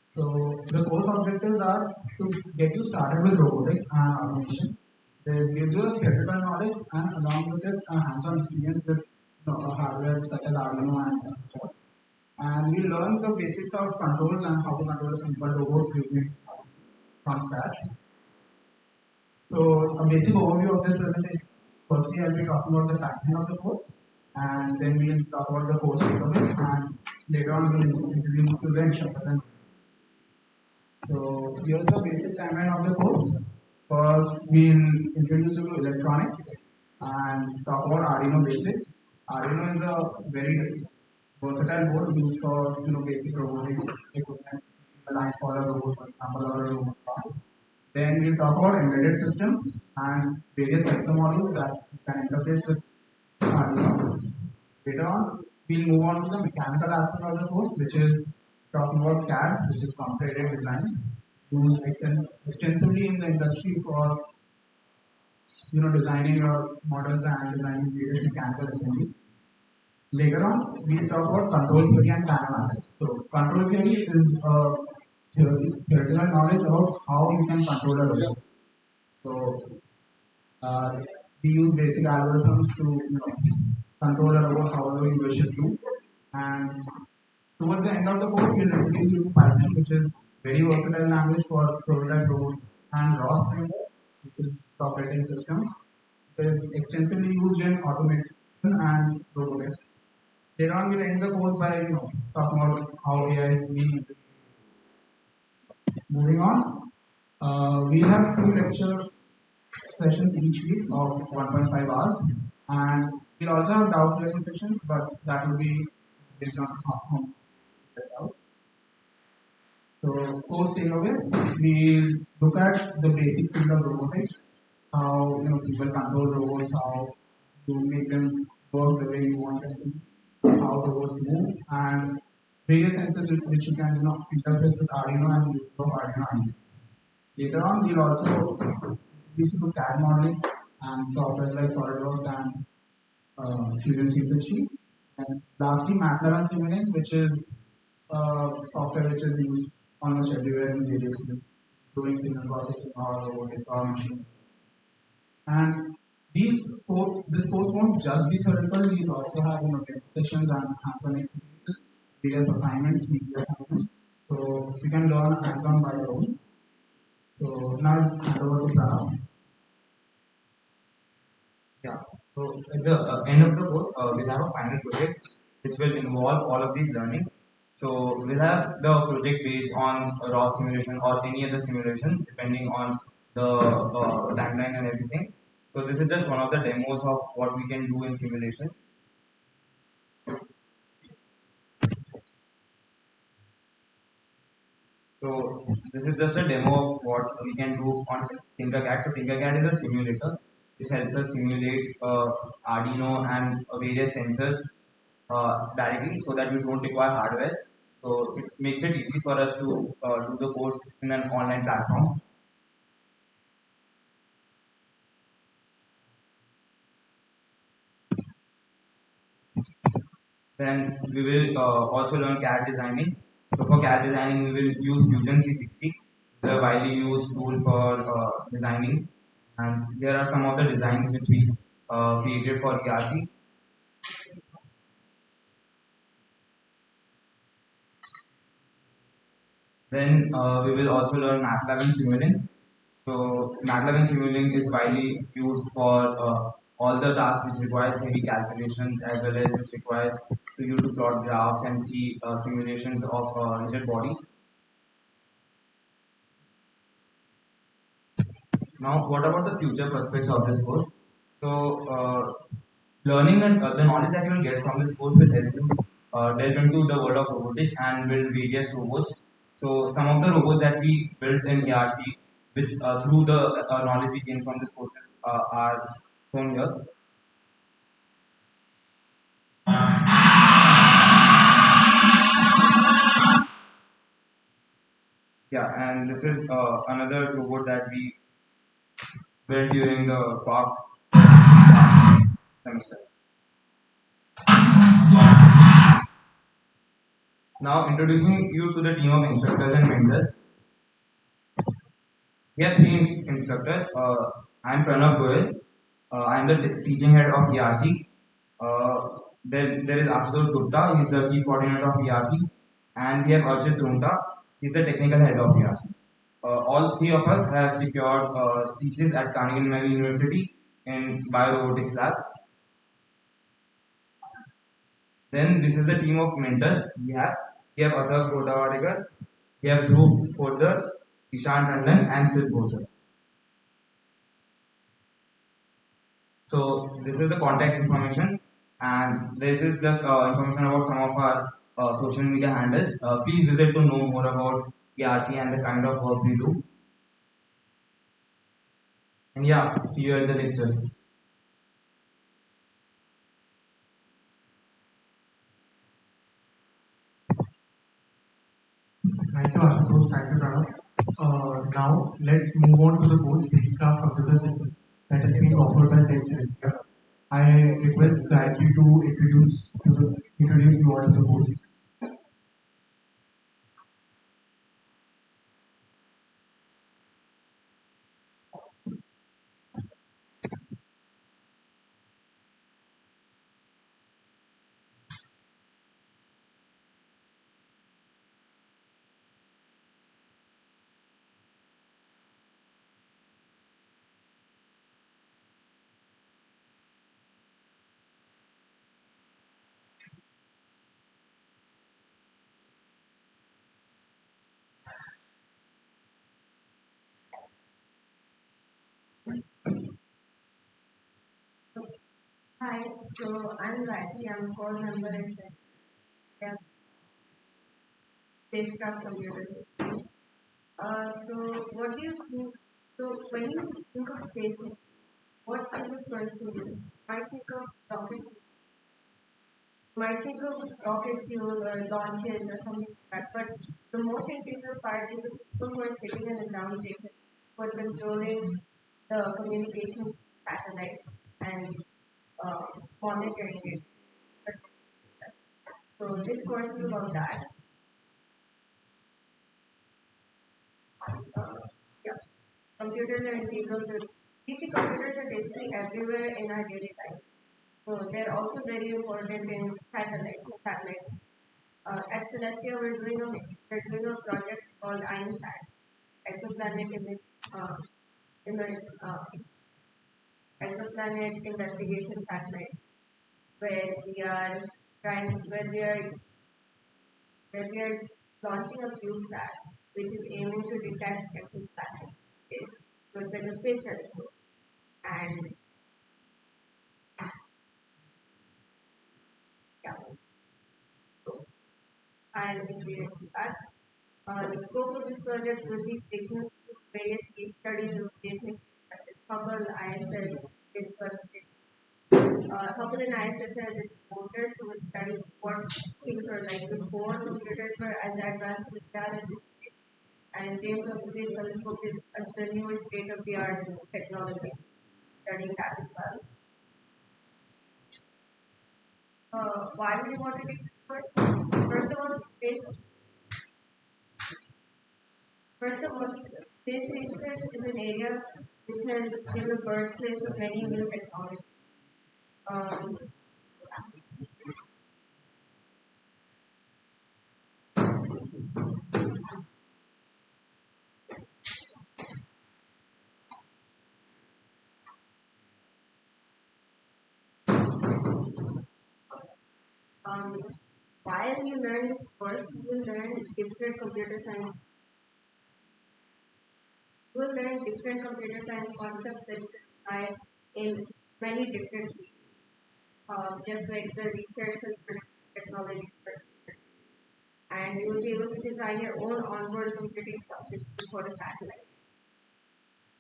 So the course objectives are to get you started with robotics and automation. This gives you a theoretical knowledge and along with it a hands-on experience with hardware such as Arduino and so on. And we learn the basics of controls and how to control a simple robot using from scratch. So a basic overview of this presentation. Firstly, I'll be talking about the packaging of the course, and then we'll talk about the course database, and later on we'll introduce you to the instructor. So here's the basic timeline of the course. First, we'll introduce you to electronics and talk about Arduino basics. Arduino is a very versatile board used for basic robotics equipment, like for a robot, for example, or a robot car. Then we'll talk about embedded systems and various sensor modules that can interface with Arduino. Later on, we'll move on to the mechanical aspect of the course, which is talking about CAD, which is computer aided design, used extensively in the industry for designing your models and designing various mechanical assemblies. Later on, we'll talk about control theory and kinematics. So, control theory is a theoretical knowledge of how you can control a robot. So, we use basic algorithms to control a robot however you wish it to. And towards the end of the course, we'll introduce you to Python, which is very versatile language for prototype robot, and ROS framework, which is the operating system. It is extensively used in automation and robotics. Later on, we'll end the course by talking about how AI is being. Moving on, we have 2 lecture sessions each week of 1.5 hours, and we'll also have doubt clearing sessions, but that will be based on how doubts. So, course takeaways, we look at the basic field of robotics, how people control robots, how to make them work the way you want them to, how the robots move, and various sensors which you can interface with Arduino and use of Arduino IDE. Later on, we'll also use to CAD modeling and software like SolidWorks and Fusion 360. And lastly, MATLAB and Simulink, which is software which is used almost everywhere in various fields, including signal processing or robotics or machine. And this course won't just be theoretical, we'll also have sessions and hands-on experiences, various assignments, media assignments. So you can learn hands-on by your own. So now I'll hand over to Pranav. Yeah. So at the end of the course, we'll have a final project which will involve all of these learnings. So we'll have the project based on a raw simulation or any other simulation depending on the timeline and everything. So this is just one of the demos of what we can do in simulation. So this is just a demo of what we can do on Tinkercad. So Tinkercad is a simulator. This helps us simulate Arduino and various sensors directly so that we don't require hardware. So it makes it easy for us to do the course in an online platform. Then we will also learn CAD designing. So for CAD designing, we will use Fusion 360, the widely used tool for designing. And there are some of the designs which we created for ERC. Then we will also learn MATLAB and Simulink. So MATLAB and Simulink is widely used for all the tasks which requires heavy calculations as well as which requires to you to plot graphs and see simulations of rigid bodies. Now, what about the future prospects of this course? So, learning and the knowledge that you will get from this course will help you delve into the world of robotics and build various robots. So, some of the robots that we built in ARC, which through the knowledge we gain from this course, are shown here. Yeah, and this is another robot that we built during the park semester. Now, introducing you to the team of instructors and mentors. We have three instructors. I am Pranav Goyal. I am the teaching head of ERC. Then there is Ashutosh Gupta. He is the chief coordinator of ERC. And we have Archit Runta. He is the technical head of ERC. All three of us have secured thesis at Carnegie Mellon University in Biorobotics Lab. Then this is the team of mentors we have Athak Godawadekar, we have Dhruv Poddar, Ishan Tandon, and Sid Bhosar. So this is the contact information, and this is just information about some of our social media handles. Please visit to know more about ERC and the kind of work we do. And yeah, see you in the lectures. Thank you, Ashutosh. Thank you, Pranav. Now, let's move on to the course Spacecraft Computer Systems that is being offered by Sense. I request Gayatri to introduce you all to the course. Hi, so I'm Gayatri. I'm call member at Spacecraft Computer Systems. So what do you think? So when you think of space, what is the first thing you do? I think of rockets, might think of rocket fuel or launches or something like that, but the most integral part is the people who are sitting in the ground station who are controlling the communication satellite and uh, monitoring it. So this course is about that. Uh, yeah. Computers are integral to PC computers are basically everywhere in our daily life. So they're also very important in satellites. At Celestia, we're doing a project called INSAT, exoplanet uh, image, uh, exoplanet investigation satellite, where we are where we are launching a CubeSat, which is aiming to detect exoplanet space. So it's like a space telescope, and yeah, so I'll experience that. The scope of this project will be taken through various case studies of space missions such as Hubble, ISS, Hubble and ISS are the motors who will study what things are like before computers were as advanced as they are in this stage. And James Webb Space Telescope is the newest state-of-the-art technology, studying that as well. Why would you want to take this course? First of all, space research is an area which has been the birthplace of many new technologies. Um, um, while you learn this course, you will learn different computer science. You will learn different computer science concepts that you can apply in many different fields, just like the research and production technologies. And you will be able to design your own onboard computing subsystem for a satellite,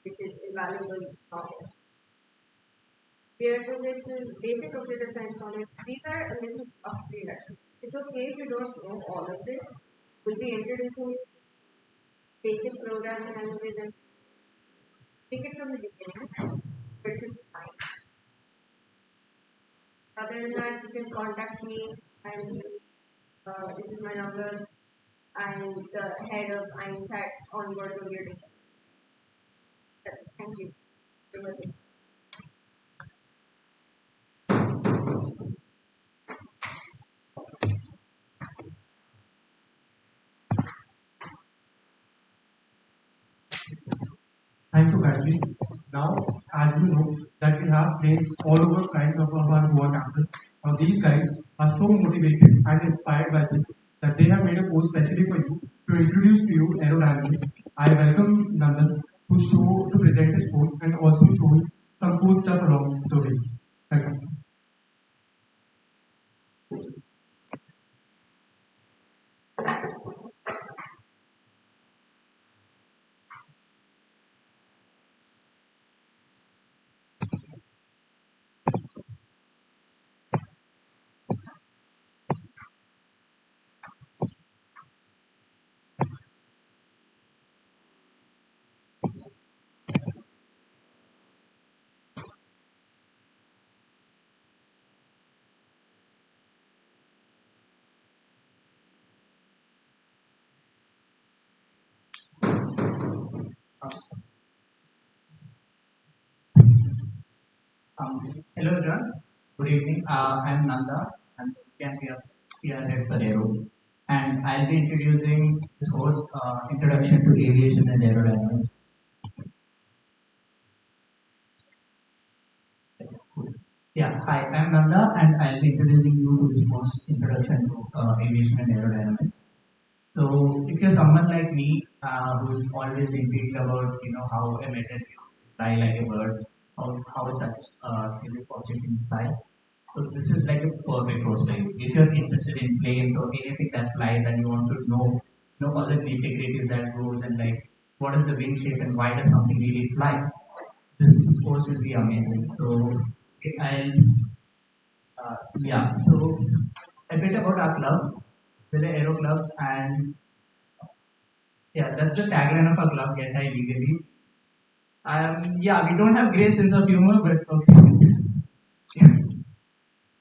which is invaluable knowledge. Prerequisites is basic computer science knowledge. These are a little tough prerequisites. It's okay if you don't know all of this. We'll be introducing you basic programming languages and take it from the beginning, which is fine. Other than that, you can contact me and this is my number. I'm the head of INSAT's onboard computing. Thank you. Thank you kindly. Now, as you know, that we have players all over kinds of our Goa campus. Now, these guys are so motivated and inspired by this that they have made a course specially for you to introduce to you aerodynamics. I welcome Nandan to present his course and also show you some cool stuff along the way. Thank you. Hello everyone. Good evening. I'm Nanda. I'm here at Ferrero, and I'll be introducing this course, Introduction to Aviation and Aerodynamics. Yeah, hi, I'm Nanda, and I'll be introducing you to this course, Introduction to Aviation and Aerodynamics. So, if you're someone like me who's always intrigued about how a metal can fly like a bird, how such physics object can fly, so this is like a perfect course for you. If you're interested in planes or anything that flies and you want to know all the nitty-gritties that goes and like what is the wing shape and why does something really fly, this course will be amazing. So I'll yeah. So a bit about our club. We're the Aero Club, and yeah, that's the tagline of our club, Get High Legally. Yeah, we don't have great sense of humor, but okay.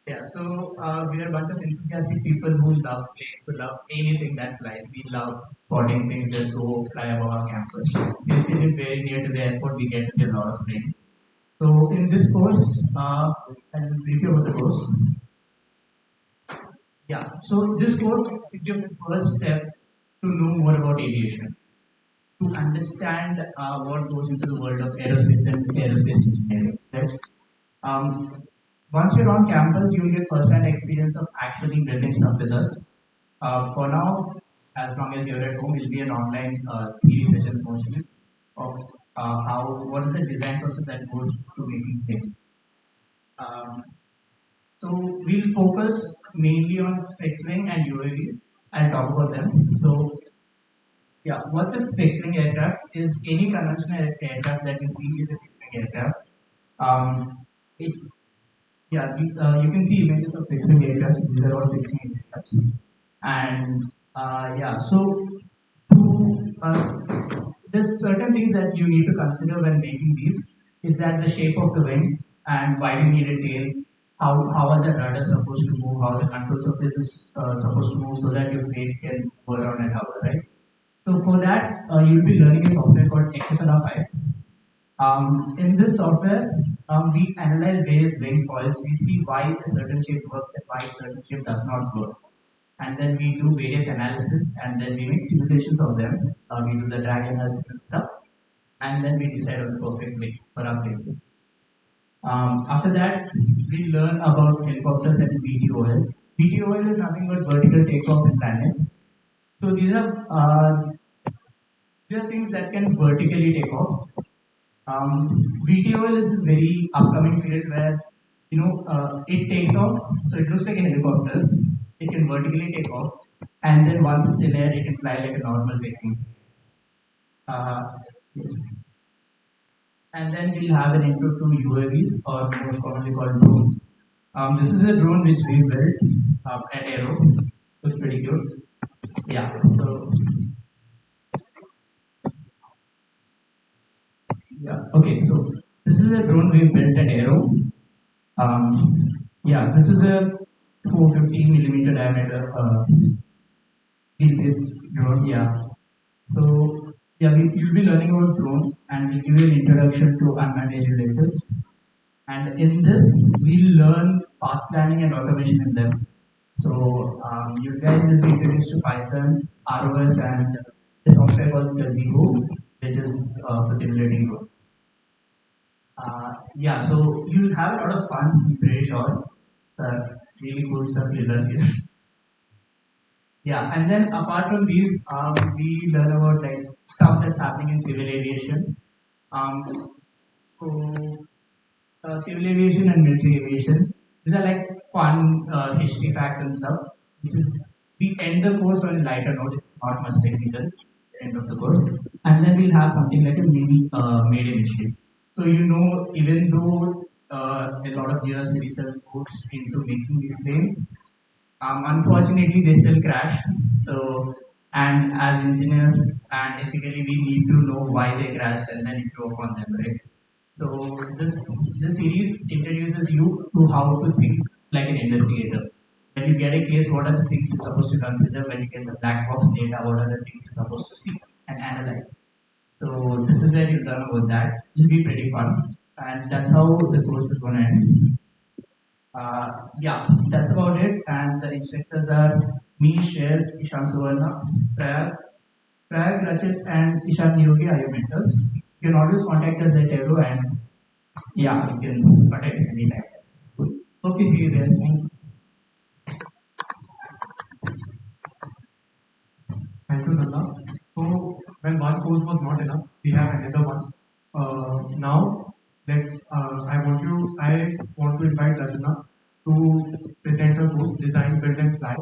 Yeah, so we are a bunch of enthusiastic people who love playing, who love anything that flies. We love spotting things that go fly above our campus. Since we live very near to the airport, we get to see a lot of planes. So in this course, I'll brief you about the course. Yeah, so this course is your first step to know more about aviation, to understand what goes into the world of aerospace and aerospace engineering. Right? Um, Once you're on campus, you'll get first-hand experience of actually building stuff with us. For now, as long as you're at home, it'll be an online theory sessions mostly of what is the design process that goes to making things. Um, so we'll focus mainly on fixed wing and UAVs. I'll talk about them. So yeah, what's a fixed wing aircraft is any conventional aircraft that you see is a fixed wing aircraft. It Yeah, you can see images of fixed wing aircraft. These are all fixed wing aircraft. And yeah, so to, there's certain things that you need to consider when making these. Is that the shape of the wing and why do you need a tail? How are the rudders supposed to move? How the control surface is supposed to move so that your plane can go around and hover, right? So for that, you'll be learning a software called XFLR5. In this software, we analyze various wing foils. We see why a certain shape works and why a certain shape does not work. And then we do various analysis and then we make simulations of them. We do the drag analysis and stuff. And then we decide on the perfect wing for our plane. After that, we learn about helicopters and VTOL. VTOL is nothing but vertical takeoff and landing. So these are things that can vertically take off. VTOL is a very upcoming field where it takes off, so it looks like a helicopter. It can vertically take off, and then once it's in air, it can fly like a normal racing. Yes. And then we'll have an intro to UAVs, or most commonly called drones. This is a drone which we built at Aero. It's pretty good. Yeah. So yeah. Okay. So this is a drone we built at Aero. Yeah, this is a 415 millimeter diameter in this drone. Yeah. So yeah, you'll be learning about drones and we'll give you an introduction to unmanned aerial vehicles. And in this, we'll learn path planning and automation in them. So you guys will be introduced to Python, ROS, and a software called Gazebo, which is for simulating drones. Yeah, so you'll have a lot of fun, I'm pretty sure. It's a really cool stuff you learn here. Yeah, and then apart from these, we learn about like stuff that's happening in civil aviation. Um, so civil aviation and military aviation. These are like fun history facts and stuff. Which is we end the course on a lighter note. It's not much technical. The end of the course, and then we'll have something like a mini maiden history. So even though a lot of years research goes into making these planes, unfortunately they still crash. So and as engineers and ethically we need to know why they crashed and then improve on them, right? So this series introduces you to how to think like an investigator. When you get a case, what are the things you're supposed to consider? When you get the black box data, what are the things you're supposed to see and analyze? So this is where you learn about that. It'll be pretty fun, and that's how the course is going to end. Yeah, that's about it. And the instructors are me, Shreyas, Ishan Suvarna, Prayag, Rachit, and Ishan Yogi are your mentors. You can always contact us at Evo, and yeah, you can contact us anytime. Cool. Hope to see you there. Thank you. Thank you, Nanda. So, when one course was not enough, we have another one. Now, I want to invite Rajna to present her course, Design, Build and Fly.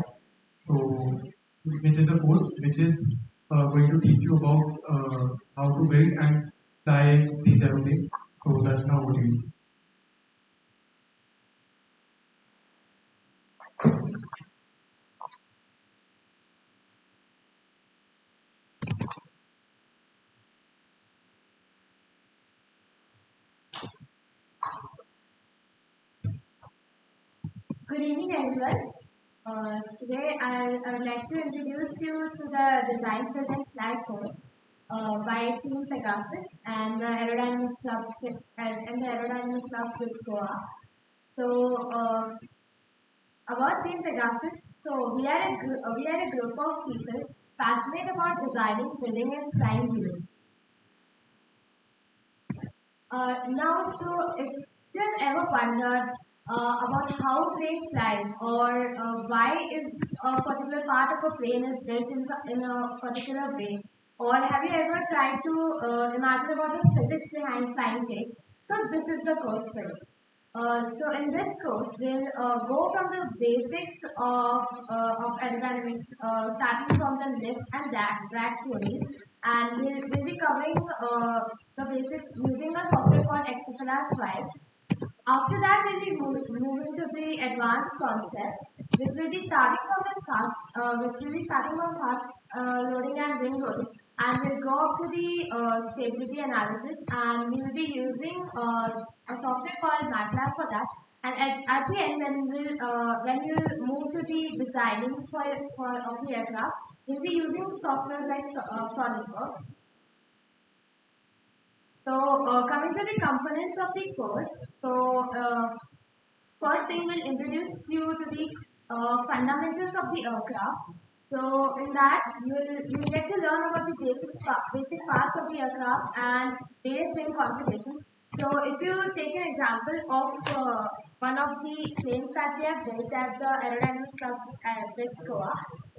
So, which is a course which is going to teach you about how to build and fly these aeroplanes. So, Rajna, over to you. Good evening, everyone. Today, I would like to introduce you to the Design Present Flag course by Team Pegasus and the Aerodynamic Club BITS Goa. So, about Team Pegasus, so we are a group of people passionate about designing, building, and flying drones. So if you have ever wondered about how plane flies or why is a particular part of a plane is built in a particular way, or have you ever tried to imagine about the physics behind flying planes? So this is the course for you. So in this course, we'll go from the basics of aerodynamics, starting from the lift and drag theories, and we'll be covering the basics using a software called XFLR 5. After that, we'll be moving to the advanced concepts, which will be starting from fast loading and wing loading, and we'll go up to the stability analysis, and we will be using a software called MATLAB for that. And at the end, when we'll move to the designing for of the aircraft, we'll be using software like SolidWorks. So, coming to the components of the course, first thing we'll introduce you to the fundamentals of the aircraft. So, in that you'll get to learn about the basic parts of the aircraft and various wing configurations. So, if you take an example of one of the planes that we have built at the Aerodynamic Club at BITS Goa,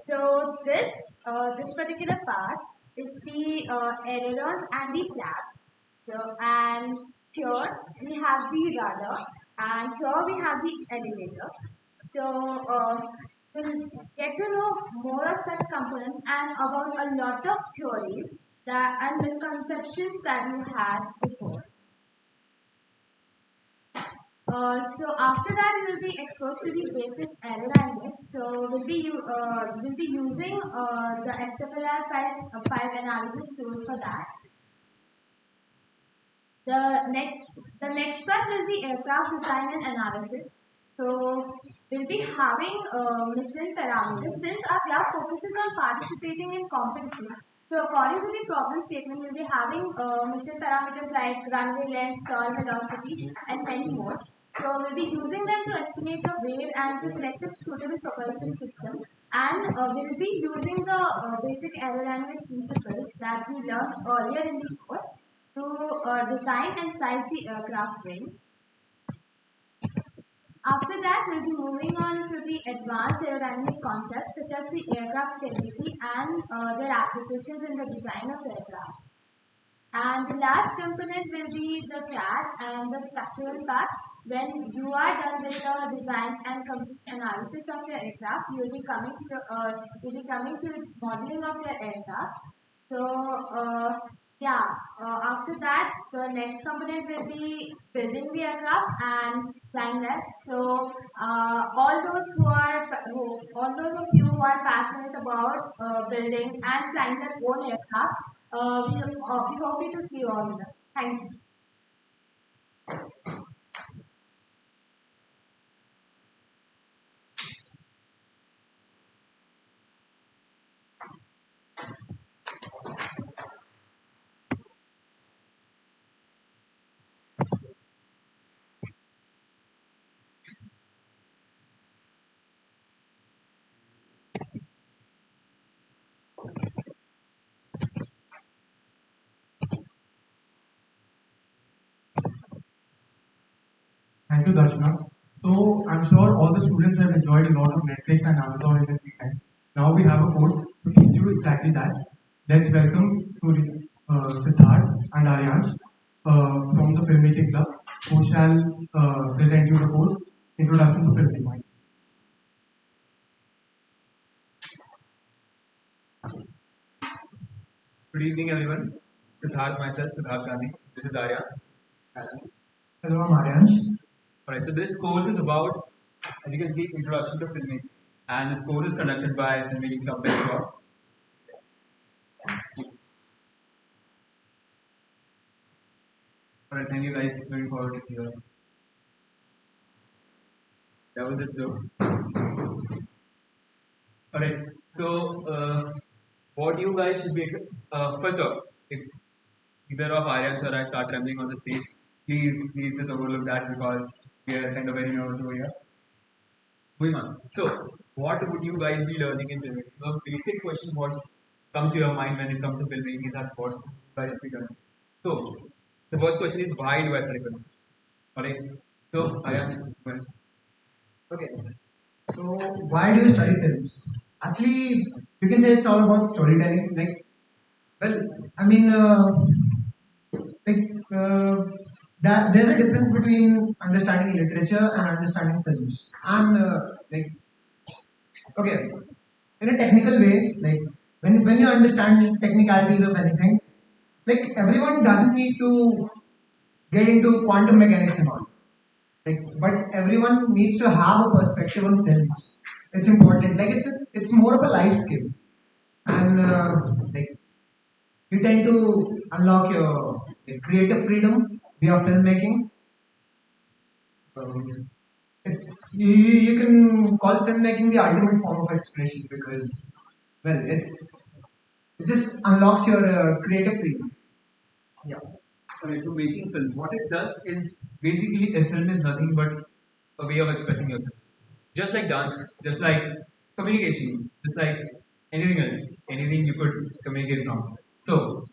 so this particular part is the ailerons and the flaps. So, and here we have the rudder, and here we have the elevator. So, we'll get to know more of such components and about a lot of theories and misconceptions that you had before. So after that, we'll be exposed to the basic aerodynamics. So we'll be using the XFLR 5 analysis tool for that. The next one will be aircraft design and analysis. So we'll be having mission parameters. Since our club focuses on participating in competitions, so according to the problem statement, we'll be having mission parameters like runway length, stall velocity, and many more. So we'll be using them to estimate the weight and to select a suitable propulsion system. And we'll be using the basic aerodynamic principles that we learned earlier in the course to design and size the aircraft wing. After that, we'll be moving on to the advanced aerodynamic concepts such as the aircraft stability and their applications in the design of the aircraft. And the last component will be the CAD and the structural part. When you are done with the design and complete analysis of your aircraft, you'll be coming to modeling of your aircraft. So after that, the next component will be building the aircraft and flying that. So all those of you who are passionate about building and flying their own aircraft, we hope to see you all there. Thank you. Thank you, Darshana. So I'm sure all the students have enjoyed a lot of Netflix and Amazon in their free time. Now we have a course to teach you exactly that. Let's welcome students Siddharth and Aryansh from the Filmmaking Club, who shall present you the course Introduction to Filmmaking. Good evening, everyone. Siddharth Gandhi. This is Arya. Hello, I'm Aryansh. Alright, so this course is about, as you can see, Introduction to Filmmaking. And this course is conducted by Filmmaking Club BITS Goa. Alright, thank you guys. Looking forward to see you. That was it though. Alright, so what you guys should be first off, if either of Aryans or I start trembling on the stage, please just overlook that because we are kind of very nervous over here. Moving on. So, what would you guys be learning in filmmaking? So, basic question: what comes to your mind when it comes to filmmaking is that what you guys be learning? So, the first question is why do I study films? Alright. So, Aryan, well, Okay. So why do you study films? Actually, you can say it's all about storytelling. Like, well, I mean, like that there's a difference between understanding literature and understanding films. And like, okay, in a technical way, like when you understand technicalities of anything, like everyone doesn't need to get into quantum mechanics and all. Like, but everyone needs to have a perspective on films. It's important. Like it's more of a life skill, and like you tend to unlock your like, creative freedom via filmmaking. You can call filmmaking the ultimate form of expression because well it just unlocks your creative freedom. Yeah. alright, so making film, what it does is basically a film is nothing but a way of expressing yourself. Just like dance, just like communication, just like anything else, anything you could communicate from. So,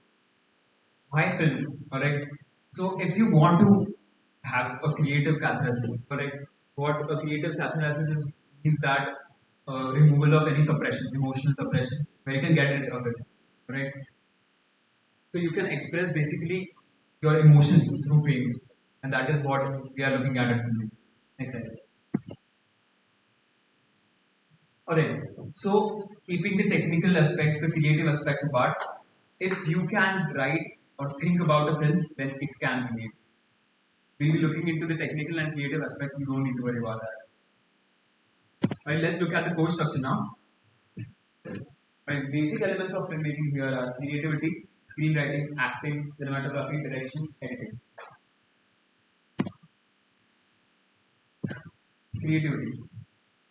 why films? Correct. So, if you want to have a creative catharsis, correct. What a creative catharsis is that removal of any suppression, emotional suppression, where you can get rid of it, correct. So you can express basically your emotions through frames, and that is what we are looking at film. Next slide. Alright, so keeping the technical aspects, the creative aspects apart, if you can write or think about a film, then it can be made. We'll be looking into the technical and creative aspects, you don't need to worry about that. Alright, let's look at the course structure now. Right, basic elements of filmmaking here are creativity, screenwriting, acting, cinematography, direction, editing. Creativity.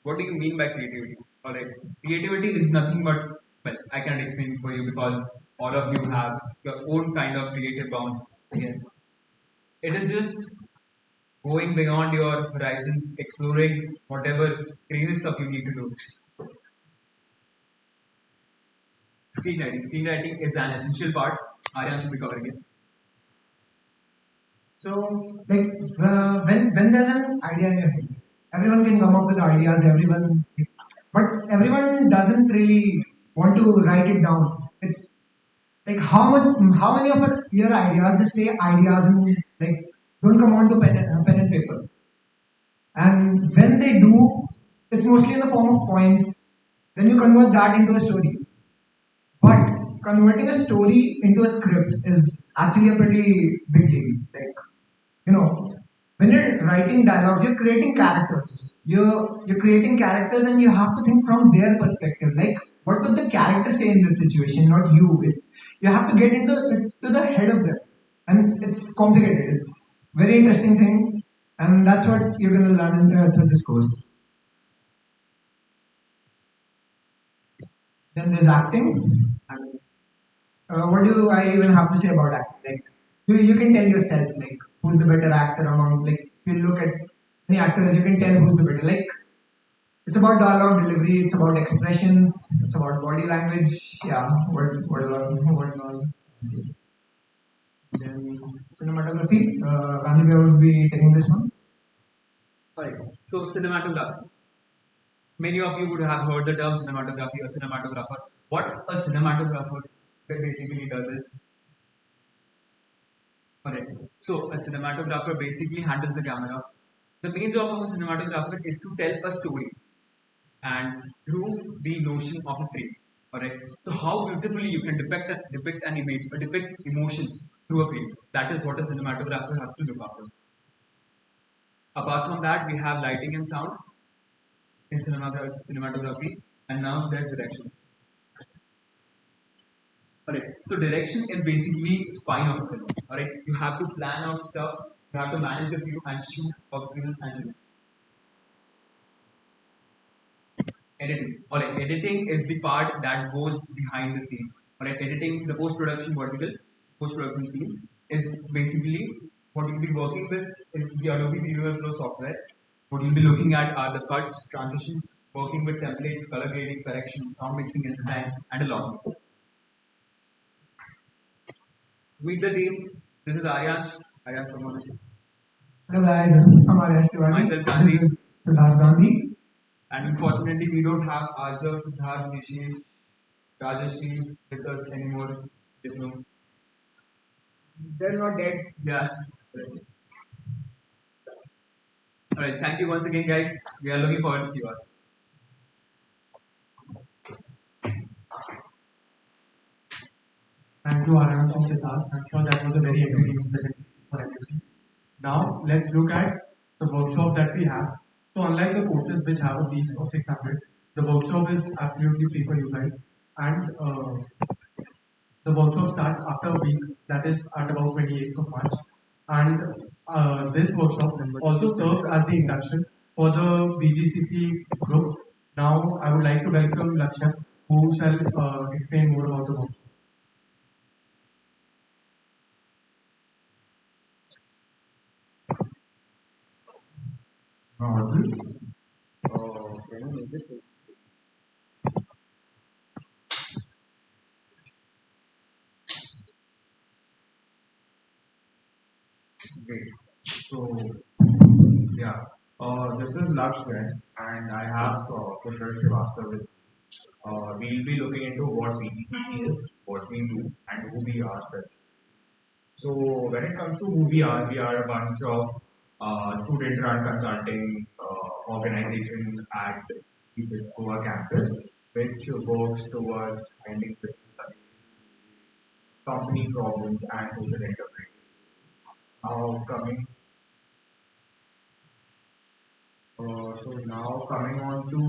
What do you mean by creativity? Alright, creativity is nothing but, well, I can't explain it for you because all of you have your own kind of creative bounds. Again, it is just going beyond your horizons, exploring whatever crazy stuff you need to do. Screenwriting. Screenwriting is an essential part. Aryan should be covering it. So, like, when there's an idea in your head, everyone can come up with ideas. But everyone doesn't really want to write it down. Like, how many of your ideas just say ideas and like don't come on to pen and paper. And when they do, it's mostly in the form of points. Then you convert that into a story. But converting a story into a script is actually a pretty big deal. Like, you know, when you're writing dialogues, you're creating characters. You're creating characters, and you have to think from their perspective. Like, what would the character say in this situation, not you? It's you have to get into to the head of them, and it's complicated. It's very interesting thing, and that's what you're gonna learn through this course. Then there's acting. And, what do I even have to say about acting? Like, you can tell yourself like who's the better actor among like if you look at any actors, you can tell who's the better. Like, it's about dialogue delivery, it's about expressions, it's about body language. Yeah, what see. Then cinematography. Gandhi would be taking this one. Alright, so cinematography. Many of you would have heard the term cinematography or cinematographer. What a cinematographer basically does is, alright, so a cinematographer basically handles the camera. The main job of a cinematographer is to tell a story and through the notion of a frame. Alright, so how beautifully you can depict an image or depict emotions through a frame. That is what a cinematographer has to look after. Apart from that, we have lighting and sound in cinematography, and now there's direction. Alright, so direction is basically spine of a film. Alright, you have to plan out stuff, you have to manage the view and shoot of films and film. editing. Or like editing is the part that goes behind the scenes. Or like editing the post-production vertical, post-production scenes is basically what you'll be working with is the Adobe Premiere Pro software. What you'll be looking at are the cuts, transitions, working with templates, color grading, correction, sound mixing and design, and a lot more. Meet the team. This is Aryansh. Aryansh from Hello guys, I'm Aryash Tiwari. Myself, Gandhi. This is Siddharth Gandhi. And unfortunately, we don't have Arjav, Siddharth, Nishish, Rajashri with us anymore. There's no. They're not dead. Yeah. Alright, thank you once again, guys. We are looking forward to see you all. Thank you, Aryan and Siddharth. I'm sure that was a very entertaining presentation for everyone. Now, let's look at the workshop that we have. So, unlike the courses which have a fees of 600, the workshop is absolutely free for you guys. And the workshop starts after a week, that is at about 28th of March. And this workshop also serves as the induction for the BGCC group. Now, I would like to welcome Lakshya, who shall explain more about the workshop. Great. So, yeah, this is Lakshya, and I have Kushal Srivastava with. We'll be looking into what CTCC is, what we do, and who we are specifically. So, when it comes to who we are a bunch of student-run consulting organization at the BITS Goa campus, which works towards finding business company problems and social enterprise. Now coming so now coming on to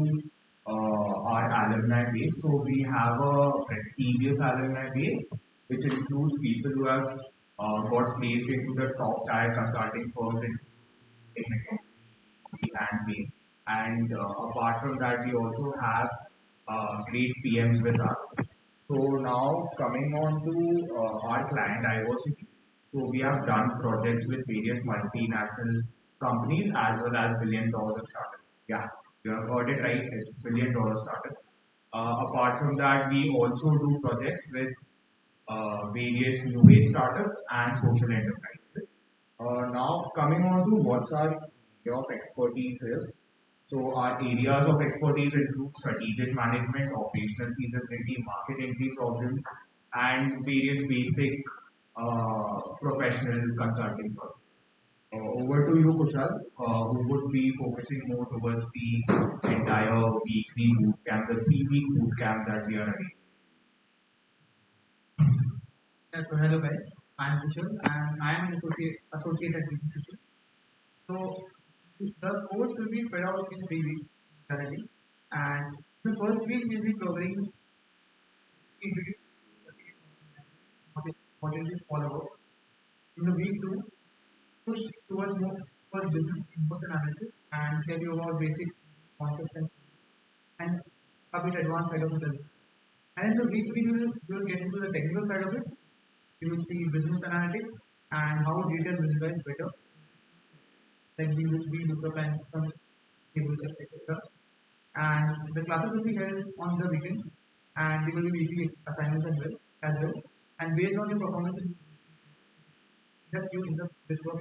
our alumni base. So we have a prestigious alumni base, which includes people who have got placed into the top tier consulting firms in McKinsey and Bain. And apart from that, we also have great PMs with us. So now coming on to our client diversity. So we have done projects with various multinational companies as well as billion-dollar startups. Yeah, you have heard it right. It's billion-dollar startups. Apart from that, we also do projects with various new age startups and social enterprises. Now coming on to what's our area of expertise is. So our areas of expertise include strategic management, operational feasibility, market entry problems, and various basic professional consulting firms. Over to you, Kushal, who would be focusing more towards the entire weekly boot camp, the 3 week boot camp that we are running. Yeah, so hello guys, I am Kushal and I am an associate at BCC. So the course will be spread out in 3 weeks currently, and the first week will be covering introduce what is this all about. In the week two, push towards more for business input analysis and tell you about basic concepts and a bit advanced side of it as well. And in the week three, you will get into the technical side of it. You will see business analytics and how data is visualized better. Like we look up and some tables, etc. And the classes will be held on the weekends, and there will be weekly assignments as well. And based on your performance, just you in the visual.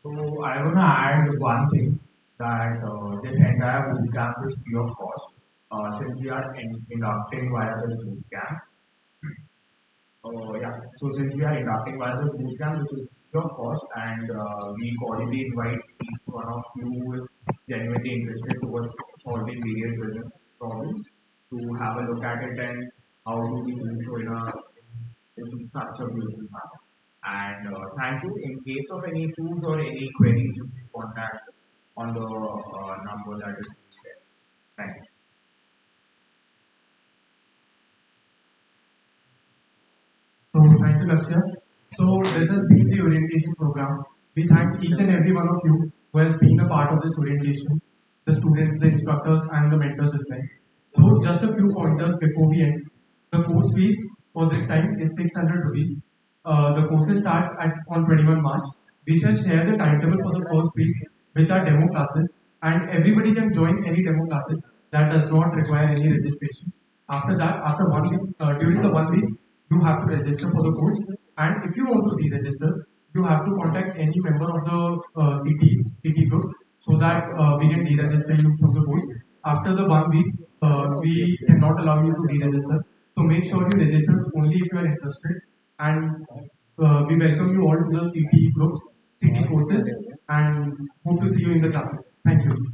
So I want to add one thing that this entire boot camp is free of cost. Since we are inducting via the boot camp, yeah. So since we are inducting via the boot camp, which is free of cost, and we cordially invite each one of you who is genuinely interested towards solving various business problems to have a look at it and how do we do so in such a beautiful manner. And thank you. In case of any issues or any queries, you can contact on the number that is shared. Thank you. So thank you, Lakshya. So this has been the orientation program. We thank each and every one of you who has been a part of this orientation. the students, the instructors, and the mentors as well. So just a few pointers before we end. The course fees for this time is 600 rupees. The courses start on 21 March. We shall share the timetable for the first week, which are demo classes, and everybody can join any demo classes. That does not require any registration. After that, after 1 week, during the 1 week, you have to register for the course. And if you want to re-register, you have to contact any member of the CT group so that we can deregister you from the course. After the 1 week, we cannot allow you to deregister. So make sure you register only if you are interested. And we welcome you all to the CTE groups, CT courses, and hope to see you in the class. Thank you.